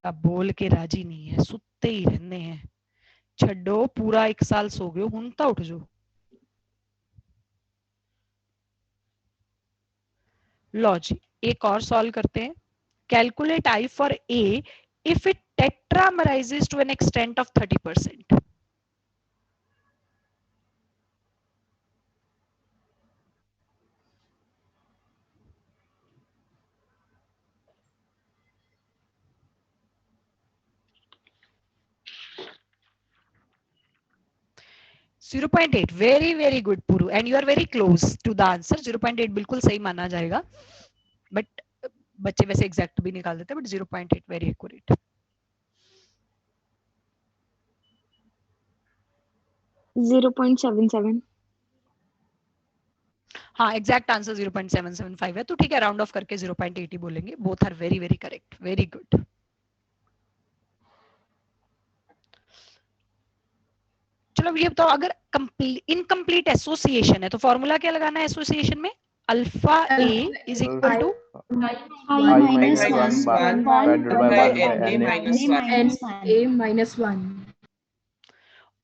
अब बोल के राजी नहीं है, सुते ही रहने हैं। छड्डो, पूरा 1 साल सो गए, हुन तो उठ जाओ। लो जी, एक और सॉल्व करते हैं। Calculate I for A if it tetramerizes to an extent of 30%. .8, very good Puru, and you are very close to the answer. 0.8 बिल्कुल सही माना जाएगा, बट बच्चे वैसे एग्जैक्ट भी निकाल देते हैं, बट 0.8 वेरी एक्यूरेट। 0.77। हाँ, एग्जैक्ट आंसर 0.775 है, तो ठीक है, राउंड ऑफ करके 0.8 ही बोलेंगे। Both are very correct, very good. चलो ये बताओ, अगर इनकम्प्लीट एसोसिएशन है तो फॉर्मूला क्या लगाना है एसोसिएशन में? Alpha A is equal to I-1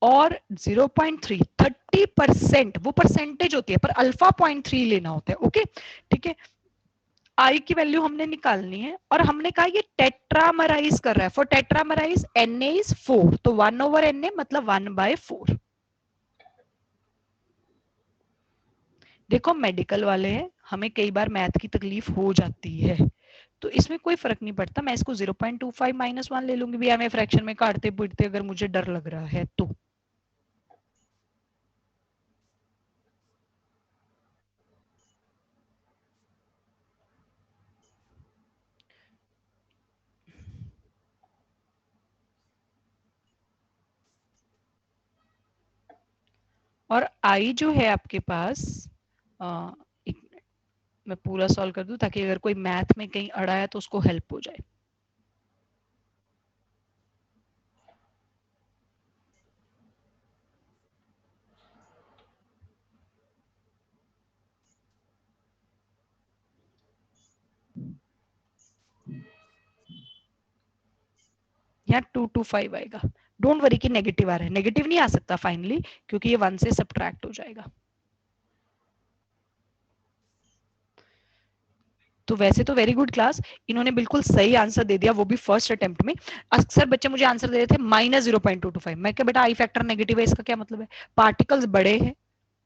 और 0.3 30%, वो परसेंटेज होती है, पर अल्फा 0.3 लेना होता है। ओके, ठीक है, आई की वैल्यू हमने निकालनी है, और हमने कहा ये टेट्रामराइज कर रहा है। फॉर टेट्रामराइज Na इज 4, तो 1/Na मतलब 1/4। देखो, मेडिकल वाले हैं, हमें कई बार मैथ की तकलीफ हो जाती है, तो इसमें कोई फर्क नहीं पड़ता। मैं इसको 0.25 -1 ले लूंगी भैया, मैं फ्रैक्शन में काटते पीटते अगर मुझे डर लग रहा है तो। और आई जो है आपके पास, मैं पूरा सॉल्व कर दूं ताकि अगर कोई मैथ में कहीं अड़ा है तो उसको हेल्प हो जाए। यहाँ 225 आएगा। डोंट वरी कि नेगेटिव आ रहा है, नेगेटिव नहीं आ सकता फाइनली, क्योंकि ये 1 से सब्ट्रैक्ट हो जाएगा। तो वैसे तो वेरी गुड क्लास, इन्होंने बिल्कुल सही आंसर दे दिया, वो भी फर्स्ट अटेम्प्ट में। अक्सर बच्चे मुझे आंसर दे रहे थे -0.225। मैं क्या बेटा, आई फैक्टर नेगेटिव है, इसका क्या मतलब है? पार्टिकल्स बड़े हैं,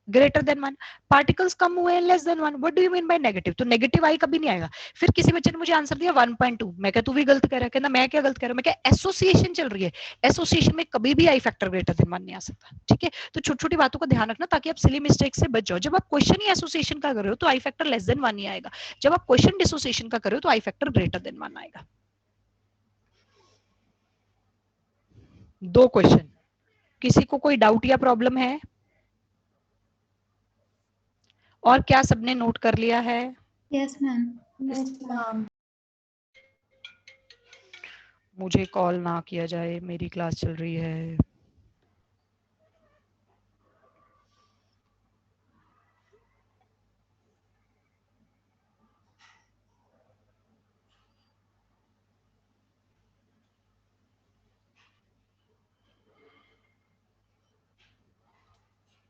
ग्रेटर देन 1, पार्टिकल्स कम हुए हैं, less than 1। What do you mean by negative? तो नेगेटिव आई कभी नहीं आएगा। फिर किसी बच्चे ने मुझे आंसर दिया 1.2, मैं क्या तू भी गलत कह रहा है? कहना मैं क्या गलत कह रहा हूं? मैं क्या, एसोसिएशन चल रही है, एसोसिएशन में कभी भी आई फैक्टर ग्रेटर देन 1 नहीं आ सकता। ठीक है, तो छोटी छोटी बातों का ध्यान रखना ताकि आप सिली मिस्टेक से बच जाओ। जब आप क्वेश्चन ही एसोसिएशन का कर रहे हो तो आई फैक्टर लेस देन 1 ही आएगा, जब आप क्वेश्चन डिसोसिएशन का कर रहे हो तो आई फैक्टर ग्रेटर देन 1 आएगा। 2 क्वेश्चन, किसी को कोई डाउट या प्रॉब्लम है? और क्या सबने नोट कर लिया है? Yes ma'am. मुझे कॉल ना किया जाए, मेरी क्लास चल रही है।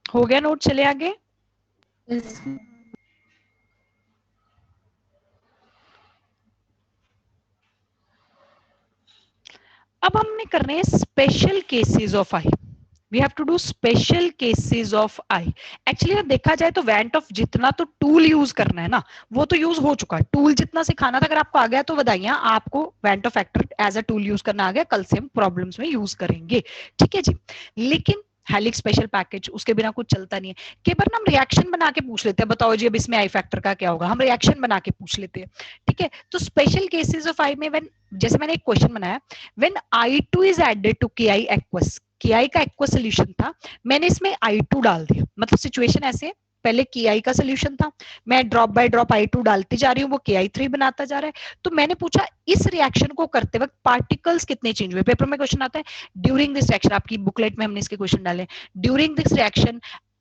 हो गया नोट, चले आगे। अब हमने करने हैं special cases of i. We have to do special cases of i. Actually देखा जाए तो वेंट ऑफ जितना तो टूल यूज करना है ना, वो तो यूज हो चुका है। टूल जितना सिखाना था, अगर आपको आ गया तो बधाइयां, आपको van't Hoff factor as a tool use करना आ गया, कल से हम प्रॉब्लम्स में यूज करेंगे, ठीक है जी। लेकिन हेलिक्स स्पेशल पैकेज उसके बिना कुछ चलता नहीं है। कई बार ना हम रिएक्शन बना के पूछ लेते हैं, बताओ जी अब इसमें आई फैक्टर का क्या होगा, हम रिएक्शन बना के पूछ लेते हैं, ठीक है। तो स्पेशल केसेस ऑफ आई में व्हेन, जैसे मैंने एक क्वेश्चन बनाया, when I2 is added to KI aqueous, KI का एक्वस सोल्यूशन था, मैंने इसमें I2 डाल दिया। मतलब सिचुएशन ऐसे है, पहले KI का सोल्यूशन था, मैं ड्रॉप बाय ड्रॉप I2 डालती जा रही हूँ, वो KI3 बनाता जा रहा है। तो मैंने पूछा इस रिएक्शन को करते वक्त पार्टिकल्स कितने चेंज हुए। पेपर में क्वेश्चन आता है ड्यूरिंग दिस रिएक्शन, आपकी बुकलेट में हमने इसके क्वेश्चन डाले, during this reaction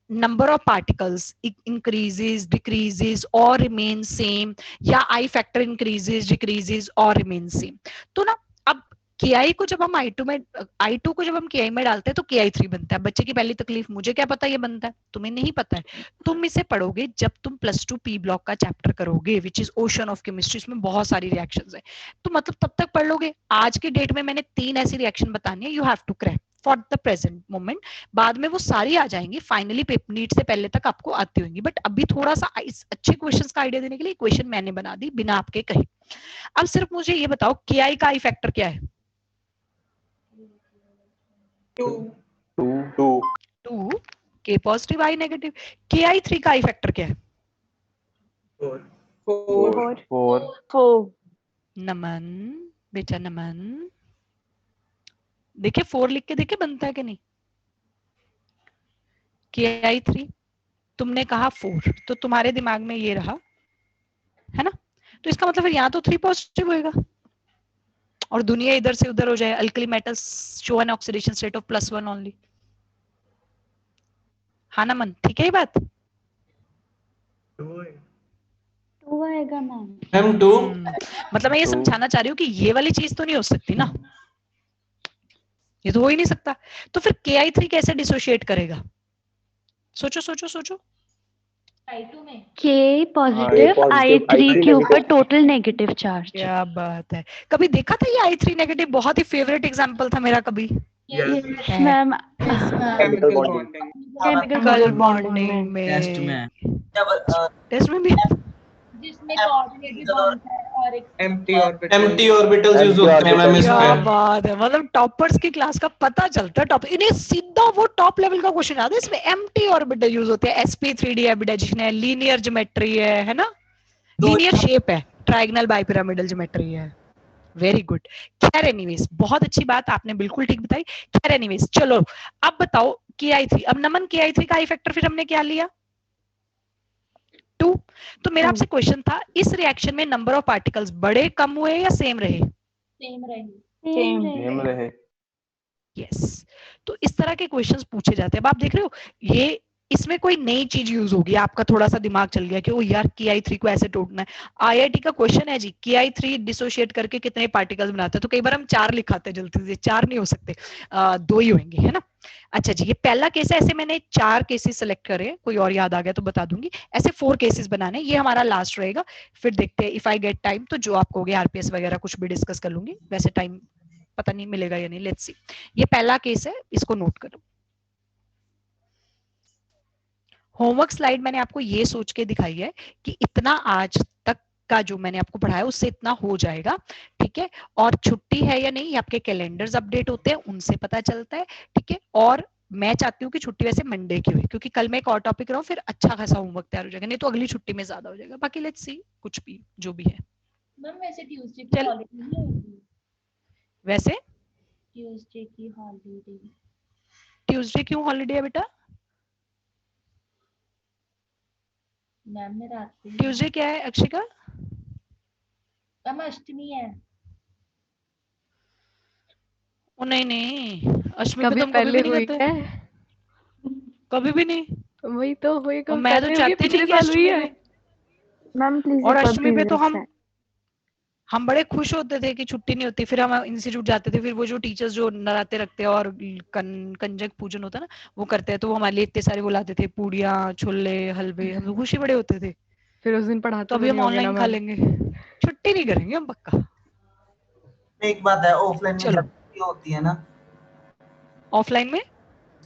number of particles increases, decreases or remains same, या I factor increases, decreases or remains same। तो ना अब KI को जब हम I2 को जब हम KI में डालते हैं तो KI3 बनता है। बच्चे की पहली तकलीफ, मुझे क्या पता ये बनता है, तुम्हें नहीं पता है, तुम इसे पढ़ोगे जब तुम +2 P ब्लॉक का चैप्टर करोगे, which is ocean of chemistry. इसमें बहुत सारी रिएक्शंस है, तो मतलब तब तक पढ़ लोगे। आज के डेट में मैंने 3 ऐसी रिएक्शन बतानी है, you have to crack for the present moment. बाद में वो सारी आ जाएंगी, फाइनली पेपर नीट से पहले तक आपको आती होंगी। बट अभी थोड़ा सा इस अच्छे क्वेश्चंस का आइडिया देने के लिए इक्वेशन मैंने बना दी बिना आपके कहे। अब सिर्फ मुझे ये बताओ KI का आई फैक्टर क्या है? 2 K positive I negative. KI3 का आई फैक्टर क्या है? 4। नमन बेटा, नमन देखे 4 लिख के देखे बनता है कि नहीं? KI3 तुमने कहा 4, तो तुम्हारे दिमाग में ये रहा है ना, तो इसका मतलब फिर यहाँ तो 3 पॉजिटिव होएगा और दुनिया इधर से उधर हो जाए। Alkali metals show an oxidation state of +1 only. हाँ ना मन, ठीक है ये बात? 2 आएगा मैम। 2। मतलब मैं ये समझाना चाह रही हूँ कि ये वाली चीज तो नहीं हो सकती ना, ये तो हो ही नहीं सकता। तो फिर KI3 कैसे डिसोशिएट करेगा? सोचो सोचो सोचो। K पॉजिटिव, I3 के ऊपर टोटल नेगेटिव चार्ज। क्या बात है, कभी देखा था ये I3 नेगेटिव? बहुत ही फेवरेट एग्जांपल था मेरा कभी। मैम केमिकल बॉन्डिंग में, टेस्ट में भी जिसमें कोऑर्डिनेटेड बॉन्ड है और एक एम्प्टी ऑर्बिटल्स यूज होते हैं मैम क्या इसमें। बात है, मतलब टॉपर्स की क्लास का पता चलता है। टॉप इन्हें सीधा वो टॉप लेवल का क्वेश्चन आता है, इसमें एम्प्टी ऑर्बिटल यूज होते हैं। sp3d हाइब्रिडाइजेशन है, लीनियर ज्योमेट्री है ना, लीनियर शेप है, ट्रायगोनल बाइपिरामिडल ज्योमेट्री है। Very good. खैर एनीवेज, बहुत अच्छी बात आपने बिल्कुल ठीक बताई। खैर एनीवेज, चलो अब बताओ KI3। अब नमन KI3 का आई फैक्टर फिर हमने क्या लिया? 2। तो मेरा आपसे क्वेश्चन था, इस रिएक्शन में नंबर ऑफ पार्टिकल्स बड़े कम हुए या सेम रहे? सेम रहे। यस। तो इस तरह के क्वेश्चंस पूछे जाते हैं। अब आप देख रहे हो ये, इसमें कोई नई चीज यूज होगी, आपका थोड़ा सा दिमाग चल गया कि ओ यार KI3 को ऐसे तोड़ना है। IIT का क्वेश्चन है जी, KI3 डिसोशिएट करके कितने पार्टिकल्स बनाते हैं? तो कई बार हम 4 लिखाते हैं जल्दी से, 4 नहीं हो सकते, 2 ही होंगे, है ना। अच्छा जी, ये पहला केस है, ऐसे मैंने 4 केसेस सेलेक्ट करे, कोई और याद आ गया तो बता दूंगी। ऐसे 4 केसेस बनाने, ये हमारा लास्ट रहेगा। फिर देखते हैं इफ आई गेट टाइम तो जो आप कहोगे RPS वगैरह कुछ भी डिस्कस कर लूंगी। वैसे टाइम पता नहीं मिलेगा या नहीं, लेट्स सी। ये पहला केस है, इसको नोट करो। होमवर्क स्लाइड मैंने आपको ये सोच के दिखाई है कि इतना आज तक का जो मैंने आपको पढ़ाया उससे इतना हो जाएगा, ठीक है। और छुट्टी है या नहीं, आपके कैलेंडर्स अपडेट होते हैं, उनसे पता चलता है, ठीक है। और मैं चाहती हूँ कि छुट्टी वैसे मंडे की हुई, क्योंकि कल मैं एक और टॉपिक रहा हूँ, फिर अच्छा खासा होमवर्क तैयार हो जाएगा, नहीं तो अगली छुट्टी में ज्यादा हो जाएगा। बाकी लेट्स सी, कुछ भी जो भी है। मैम वैसे ट्यूसडे की हॉलीडे नहीं होगी? वैसे ट्यूसडे की हॉलीडे, ट्यूसडे क्यों हॉलीडे है बेटा? मैम मैं रात को ट्यूसडे क्या है अक्षिका? मैम अष्टमी है। ओ नहीं नहीं, अष्टमी पे कभी तुम कभी पहले भी हुई नहीं करते, है, कभी भी नहीं। वही तो हुई, और कभी मैं तो पहले हुई है, चाहती नहीं पिछले कि साल हुई अष्टमी है। में, मैम प्लीज और अष्टमी पे तो हम बड़े खुश होते थे कि छुट्टी नहीं होती, फिर हम इंस्टीट्यूट जाते थे, फिर वो जो टीचर्स जो नराते रखते हैं और कंजक पूजन होता है ना, वो करते हैं, तो वो हमारे लिए इतने सारे बुलाते थे, पूड़ियाँ छोले हलवे, हम लोग खुशी बड़े होते थे। फिर उस दिन पढ़ाते तो अभी हम ऑनलाइन खा लेंगे, छुट्टी नहीं करेंगे हम पक्का। एक बात है, ऑफलाइन में चलो छुट्टियां होती है ना, ऑफलाइन में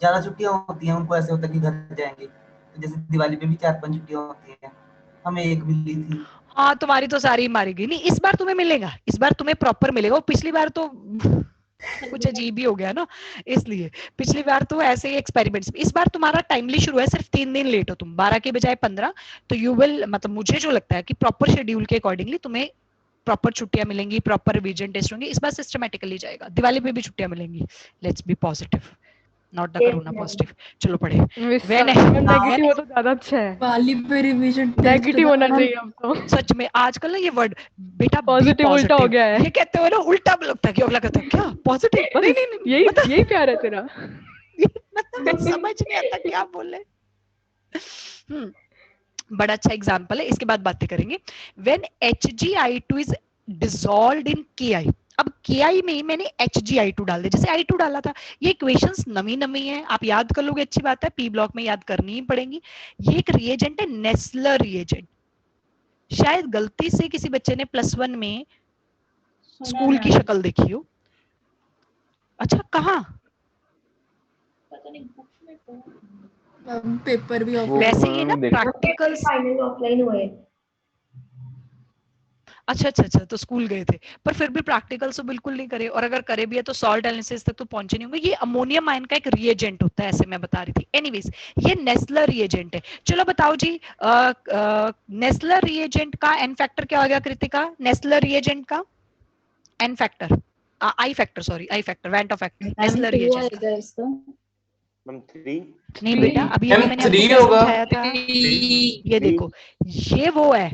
ज्यादा छुट्टियां होती हैं, उनको ऐसे होता है कि घर जाएंगे, तो जैसे दिवाली पे भी 4-5 छुट्टियां होती हैं, हमें एक भी ली थी। हाँ, तुम्हारी तो सारी मारी गई। नहीं, इस बार तुम्हें मिलेगा, इस बार तुम्हें प्रॉपर मिलेगा। वो पिछली बार तो कुछ अजीब ही हो गया ना, इसलिए पिछली बार तो ऐसे ही एक्सपेरिमेंट्स। इस बार तुम्हारा टाइमली शुरू है, सिर्फ 3 दिन लेट हो तुम, 12 के बजाय 15। तो यू विल, मतलब मुझे जो लगता है कि प्रॉपर शेड्यूल के अकॉर्डिंगली तुम्हें प्रॉपर छुट्टियां मिलेंगी, प्रॉपर रिवीजन टेस्ट होंगे। इस बार सिस्टमैटिकली जाएगा। दिवाली पे भी छुट्टियां मिलेंगी। Let's be positive, not the corona positive. चलो पढ़े। नेगेटिव हो तो ज्यादा अच्छा है। वाली पे रिवीजन नेगेटिव होना चाहिए अब तो। सच में आजकल ना ये वर्ड बेटा पॉजिटिव उल्टा हो गया है। ये कहते हो ना, उल्टा लगता है कि अगला कहता है क्या पॉजिटिव। नहीं नहीं नहीं, यही प्यार है तेरा। मतलब समझ नहीं आता क्या बोले। बड़ा अच्छा एग्जांपल है, इसके बाद बातें करेंगे। When HgI2 is dissolved in Ki। अब Ki में मैंने HgI2 डाल दिया, जैसे I2 डाला था। ये इक्वेशंस नवी है, आप याद कर लोगे, अच्छी बात है, पी ब्लॉक में याद करनी ही पड़ेगी। ये एक रिएजेंट है, नेस्लर रिएजेंट। शायद गलती से किसी बच्चे ने +1 में स्कूल की शक्ल देखी हो। अच्छा, कहाँ? पता नहीं, बुक में पेपर भी वैसे ये ना प्रैक्टिकल्स फाइनल ऑफलाइन हुए। अच्छा, तो स्कूल गए थे, पर फिर भी प्रैक्टिकल्स तो बिल्कुल नहीं करे, और अगर करे भी है तो सॉल्ट एनालिसिस तक तो पहुंचे नहीं होंगे। ये अमोनियम आयन का एक रिएजेंट होता है, ऐसे मैं बता रही थी। एनीवेज, ये नेस्लर रिएजेंट है। चलो बताओ जी, नेस्लर रिएजेंट का एन फैक्टर क्या होगा कृतिका? नेस्लर रिएजेंट का N factor, i factor, van't Hoff factor, Nessler reagent का। मैम 3 नहीं बेटा, अभी मैंने आपको क्या समझाया था, ये देखो, ये वो है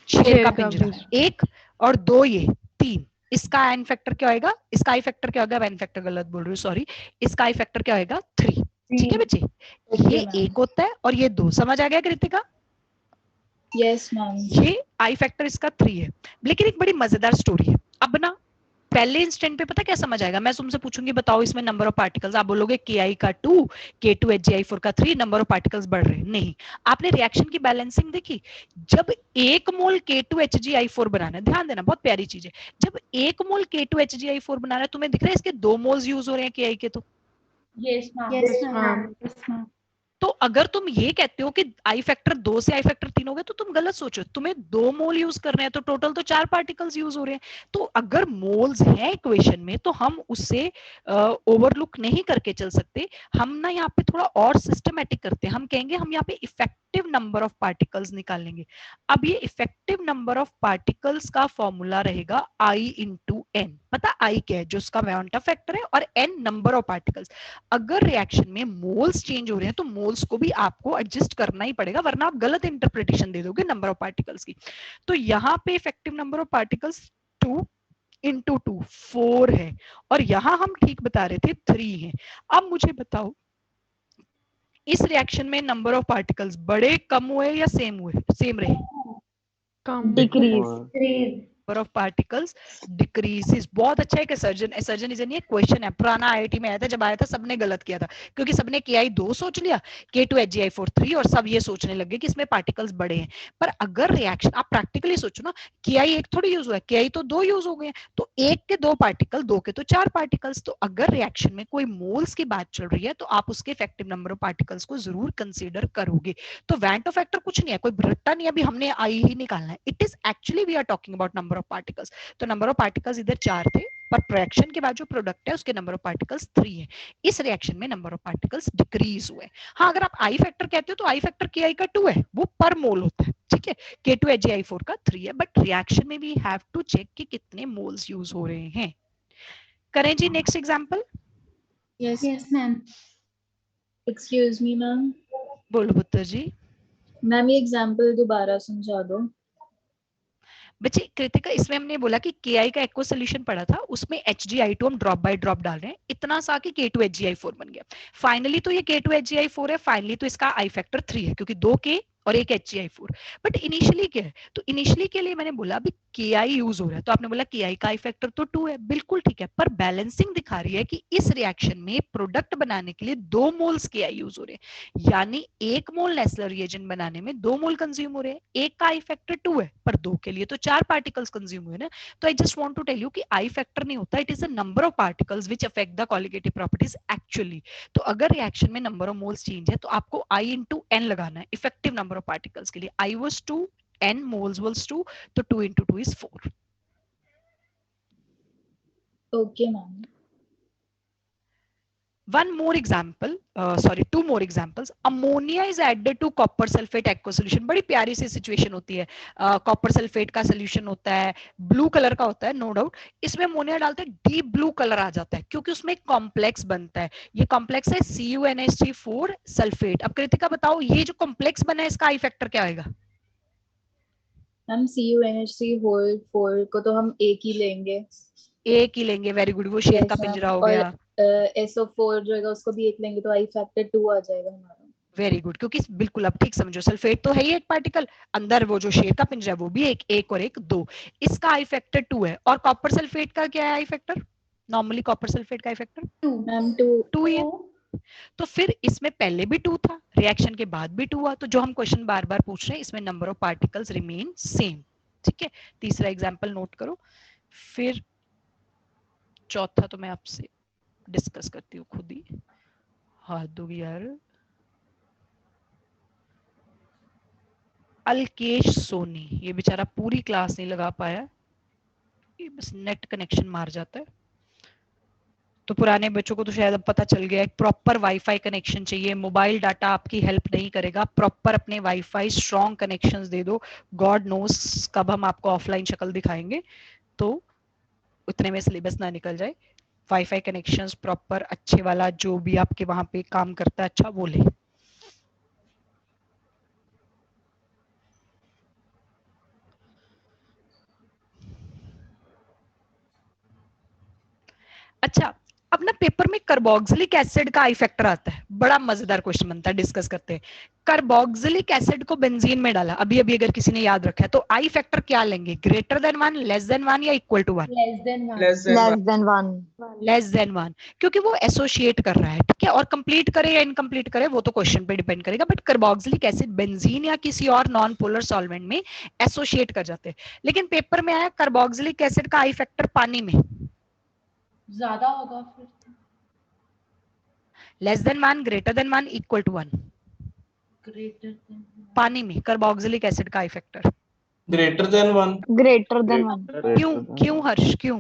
शेर का पिंजरा, 1 और 2, ये 3। इसका एन फैक्टर क्या होगा? इसका आई फैक्टर क्या होगा? एन फैक्टर गलत बोल रही हूँ, सॉरी। इसका आई फैक्टर क्या होगा? 3। ठीक है बच्चे, ये 1 होता है और ये 2। समझ आ गया कृतिका? Yes ma'am. ये आई फैक्टर इसका 3 है। लेकिन एक बड़ी मजेदार स्टोरी है। अब ना पहले इंस्टेंट पे पता क्या समझ आएगा? मैं तुमसे पूछूंगी बताओ इसमें नंबर ऑफ पार्टिकल्स, आप बोलोगे Ki का 2, K2 HgI4 का 3, नंबर ऑफ पार्टिकल्स बढ़ रहे हैं। नहीं, आपने रिएक्शन की बैलेंसिंग देखी? जब 1 मोल K2 HgI4 बनाना है, ध्यान देना, बहुत प्यारी चीज है। जब 1 मोल K2 HgI4 बनाना है, तुम्हें दिख रहा है इसके 2 मोल्स यूज हो रहे हैं Ki के। तो यस मैम। तो अगर तुम ये कहते हो कि आई फैक्टर 2 से आई फैक्टर 3 हो गया, तो तुम गलत सोचो। तुम्हें 2 मोल यूज कर रहे हैं, तो टोटल तो 4 पार्टिकल्स यूज हो रहे हैं। तो अगर मोल्स हैं इक्वेशन में, तो हम उससे ओवरलुक नहीं करके चल सकते। हम ना यहाँ पे थोड़ा और सिस्टमैटिक करते हैं। हम कहेंगे हम यहाँ पे इफेक्टिव नंबर ऑफ पार्टिकल्स निकालेंगे। अब ये इफेक्टिव नंबर ऑफ पार्टिकल्स का फॉर्मूला रहेगा I इंटू एन। पता I क्या है? जो उसका वैंट ऑफ फैक्टर है, और n नंबर ऑफ पार्टिकल्स। अगर रिएक्शन में मोल्स चेंज हो रहे हैं, तो मोल्स को भी आपको एडजस्ट करना ही पड़ेगा, वरना आप गलत इंटरप्रिटेशन दे दोगे नंबर ऑफ पार्टिकल्स की। तो यहाँ पे effective number of particles 2 into 2 4 है, और यहां हम ठीक बता रहे थे 3 है। अब मुझे बताओ, इस रिएक्शन में नंबर ऑफ पार्टिकल्स बड़े, कम हुए या सेम हुए? सेम रहे? Decrease. Number of particles decreases. बहुत अच्छा है कि सर्जन इज नहीं, क्वेश्चन है, पुराना आईआईटी में आया था, जब आया था सबने गलत किया था, क्योंकि सबने Ki 2 सोच लिया, K2 HgI4 3, और सब ये सोचने लगे कि इसमें पार्टिकल्स बड़े हैं। पर अगर रिएक्शन आप प्रैक्टिकली सोचो ना, Ki 1 थोड़ी यूज हुआ है, Ki तो 2 यूज हो गए हैं, तो 1 के 2 पार्टिकल, 2 के तो 4 पार्टिकल्स। तो अगर रिएक्शन में कोई मोल्स की बात चल रही है, तो आप उसके इफेक्टिव नंबर ऑफ पार्टिकल्स को जरूर कंसीडर करोगे। तो वैंट ऑफ फैक्टर कुछ नहीं है, कोई रट्टा नहीं, अभी हमने आई ही निकालना है। It is actually we are talking about number of particles. तो नंबर ऑफ पार्टिकल्स इधर 4 थे, पर रिएक्शन के बाद जो प्रोडक्ट है उसके नंबर ऑफ पार्टिकल्स 3 है। इस रिएक्शन में नंबर ऑफ पार्टिकल्स डिक्रीज हुए। हाँ, अगर आप आई फैक्टर कहते हो, तो आई फैक्टर Ki का 2 है, वो पर मोल होता है, ठीक है। K2 HgI4 का 3 है, बट रिएक्शन में वी हैव टू चेक कि कितने मोल्स यूज हो रहे हैं। करें जी next example. Yes ma'am. Excuse me ma'am. बोलो पुत्र जी। मैम ये एग्जांपल दोबारा समझा दो। बच्चे कृतिका, इसमें हमने बोला कि Ki का एक्वा सोल्यूशन पड़ा था, उसमें HgI2 हम ड्रॉप बाय ड्रॉप डाल रहे हैं, इतना सा कि K2 HgI4 बन गया। फाइनली तो ये K2 HgI4 है, फाइनली तो इसका आई फैक्टर 3 है, क्योंकि 2 K और एक HCl4। बट इनिशियली क्या है, तो इनिशियली के लिए मैंने बोला अभी Ki यूज हो रहा है, तो आपने बोला Ki का आई फैक्टर तो 2 है, बिल्कुल ठीक है, पर बैलेंसिंग दिखा रही है कि इस रिएक्शन में प्रोडक्ट बनाने के लिए 2 मोल्स Ki यूज हो रहे हैं, यानी 1 मोल नेस्लर रिएजेंट बनाने में 2 मोल कंज्यूम हो रहे हैं। एक का आई फैक्टर 2 है, पर 2 के लिए तो 4 पार्टिकल्स कंज्यूम हुए ना। तो I just want to tell you कि आई फैक्टर नहीं होता, it is the number of particles which affect the colligative properties actually. तो अगर रिएक्शन में नंबर ऑफ मोल्स चेंज है तो आपको I इंटू n लगाना है इफेक्टिव नंबर ऑफ पार्टिकल्स के लिए। I was 2, n moles was 2, तो 2 into 2 is 4. Okay, ma'am. Two more examples. Ammonia is added to copper sulfate aqueous solution. बड़ी प्यारी सी सिचुएशन होती है, कॉपर सल्फेट का सोल्यूशन होता है, ब्लू कलर का होता है, नो डाउट। इसमें अमोनिया डालते हैं, डीप ब्लू कलर आ जाता है क्योंकि उसमें कॉम्प्लेक्स बनता है। ये कॉम्प्लेक्स है CuNH3 सल्फेट। अब कृतिका बताओ, ये जो कॉम्प्लेक्स बना है इसका आई फैक्टर क्या आएगा? हम CuNH3 को तो हम एक ही लेंगे, एक ही लेंगे, वेरी गुड, वो शेर का पिंजरा हो गया। SO4 जो है उसको भी एक लेंगे तो आई फैक्टर 2 आ जाएगा हमारा। वेरी गुड, क्योंकि बिल्कुल आप ठीक समझो, सल्फेट तो है ही एक पार्टिकल, अंदर वो जो शेर का पिंजरा है वो भी एक और एक 2, इसका आई फैक्टर 2 है। और कॉपर सल्फेट का क्या है आई फैक्टर? नॉर्मली कॉपर सल्फेट का आई फैक्टर 2 ही है। तो फिर इसमें पहले भी 2 था, रिएक्शन के बाद भी 2 हुआ, तो जो हम क्वेश्चन बार बार पूछ रहे हैं इसमें number of particles remain same. ठीक है, तीसरा एग्जाम्पल नोट करो। फिर चौथा तो मैं आपसे डिस्कस करती हूँ खुद ही, हाथ दोगी यार। अल्केश सोनी, ये बेचारा पूरी क्लास नहीं लगा पाया, ये बस नेट कनेक्शन मार जाता है। तो पुराने बच्चों को तो शायद अब पता चल गया, एक प्रॉपर वाईफाई कनेक्शन चाहिए, मोबाइल डाटा आपकी हेल्प नहीं करेगा, प्रॉपर अपने वाईफाई स्ट्रॉन्ग कनेक्शंस दे दो। गॉड नोस कब हम आपको ऑफलाइन शक्ल दिखाएंगे, तो उतने में सिलेबस ना निकल जाए। वाईफाई कनेक्शंस प्रॉपर अच्छे वाला, जो भी आपके वहां पे काम करता है अच्छा, वो ले। अच्छा, अब ना पेपर में कार्बोक्सिलिक एसिड का आई फैक्टर आता है, बड़ा मजेदार क्वेश्चन बनता है, डिस्कस करते हैं। कार्बोक्सिलिक एसिड को बेंजीन में डाला, अभी अभी अगर किसी ने याद रखा है तो आई फैक्टर क्या लेंगे? ग्रेटर देन 1, लेस देन 1 या इक्वल टू 1? लेस देन 1, क्योंकि वो एसोसिएट कर रहा है। ठीक है, और कंप्लीट करे या इनकम्प्लीट करे वो तो क्वेश्चन पे डिपेंड करेगा, बट कार्बोक्सिलिक एसिड बेंजीन या किसी और नॉन पोलर सॉल्वेंट में एसोसिएट कर जाते हैं। लेकिन पेपर में आया कार्बोक्सिलिक एसिड का आई फैक्टर पानी में ज्यादा होगा, फिर less than 1, greater than 1, equal to 1? Greater than पानी में कार्बोक्सिलिक एसिड का i factor greater than 1। Greater than 1। क्यों हर्ष, क्यों?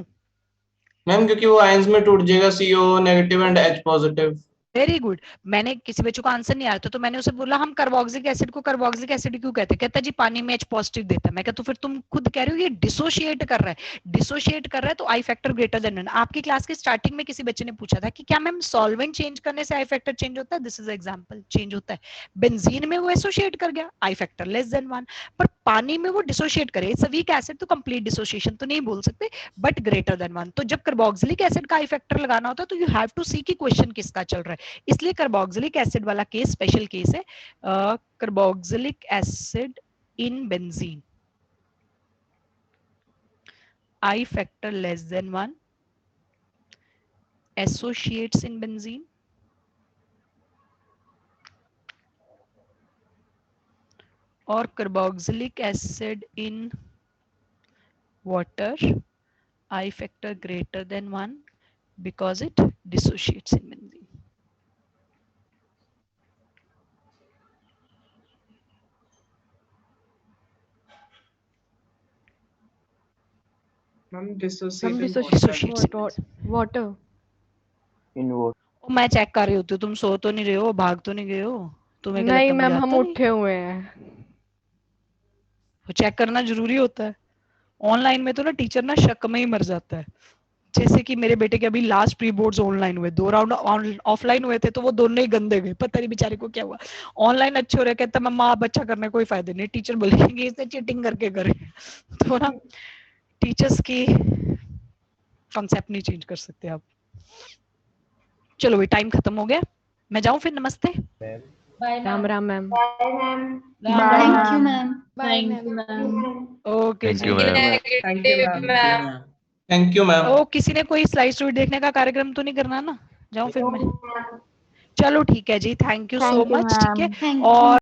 मैम क्योंकि वो आयंस में टूट जाएगा, CO negative and H positive. Very good. मैंने किसी बच्चों का आंसर नहीं आ रहा था तो मैंने उसे बोला हम कार्बोक्सिलिक एसिड को कार्बोक्सिलिक एसिड क्यों कहते हैं? कहता जी पानी में H पॉजिटिव देता है। मैं कहता तो फिर तुम खुद कह रहे हो ये डिसोशिएट कर रहा है, डिसोशिएट कर रहा है तो आई फैक्टर ग्रेटर देन 1। आपकी क्लास के स्टार्टिंग में किसी बच्चे ने पूछा था कि क्या मैम सॉल्वेंट चेंज करने से आई फैक्टर चेंज होता है? दिस इज एग्जांपल, चेंज होता है। बेंजीन में वो एसोसिएट कर गया, आई फैक्टर लेस देन 1, पर पानी में वो डिसोशिएट करे, इट्स अ वीक एसिड तो कंप्लीट डिसोसिएशन तो नहीं बोल सकते, बट ग्रेटर देन 1। तो जब कार्बोक्सिलिक एसिड का आई फैक्टर लगाना होता है तो यू हैव टू सी कि क्वेश्चन किसका चल रहा है, इसलिए कार्बोक्सिलिक एसिड वाला केस स्पेशल केस है। Carboxylic acid in benzene, I factor less than 1, associates in benzene, और carboxylic acid in water, I factor greater than 1 because it dissociates in benzene. Dissociates water. In what? मैं check कर रही होती हूँ, तुम सो तो नहीं रहे हो, भाग तो नहीं गए हो? तुम्हें नहीं मैम, हम उठे हुए हैं। चेक करना जरूरी होता है। ऑनलाइन में तो ना टीचर ना शक में ही मर जाता है। जैसे कि मेरे बेटे के अभी लास्ट प्री बोर्ड्स ऑनलाइन हुए, 2 राउंड ऑफलाइन हुए थे तो वो दोनों ही गंदे गए, पता नहीं बेचारे को क्या हुआ। ऑनलाइन अच्छे हो रहे, कहता मम्मा आप अच्छा करने कोई फायदा नहीं, टीचर बोलेंगे इसने चीटिंग करके करे। तो ना टीचर्स की कॉन्सेप्ट नहीं चेंज कर सकते आप। चलो भाई टाइम खत्म हो गया, मैं जाऊं फिर? नमस्ते। Ram Ram ma'am. Thank you ma'am. Thank you ma'am. Okay जी। Thank you ma'am. ओ किसी ने कोई स्लाइड स्टोरी देखने का कार्यक्रम तो नहीं करना ना? जाऊं फिर मैं? चलो ठीक है जी, थैंक यू सो मच। ठीक है, और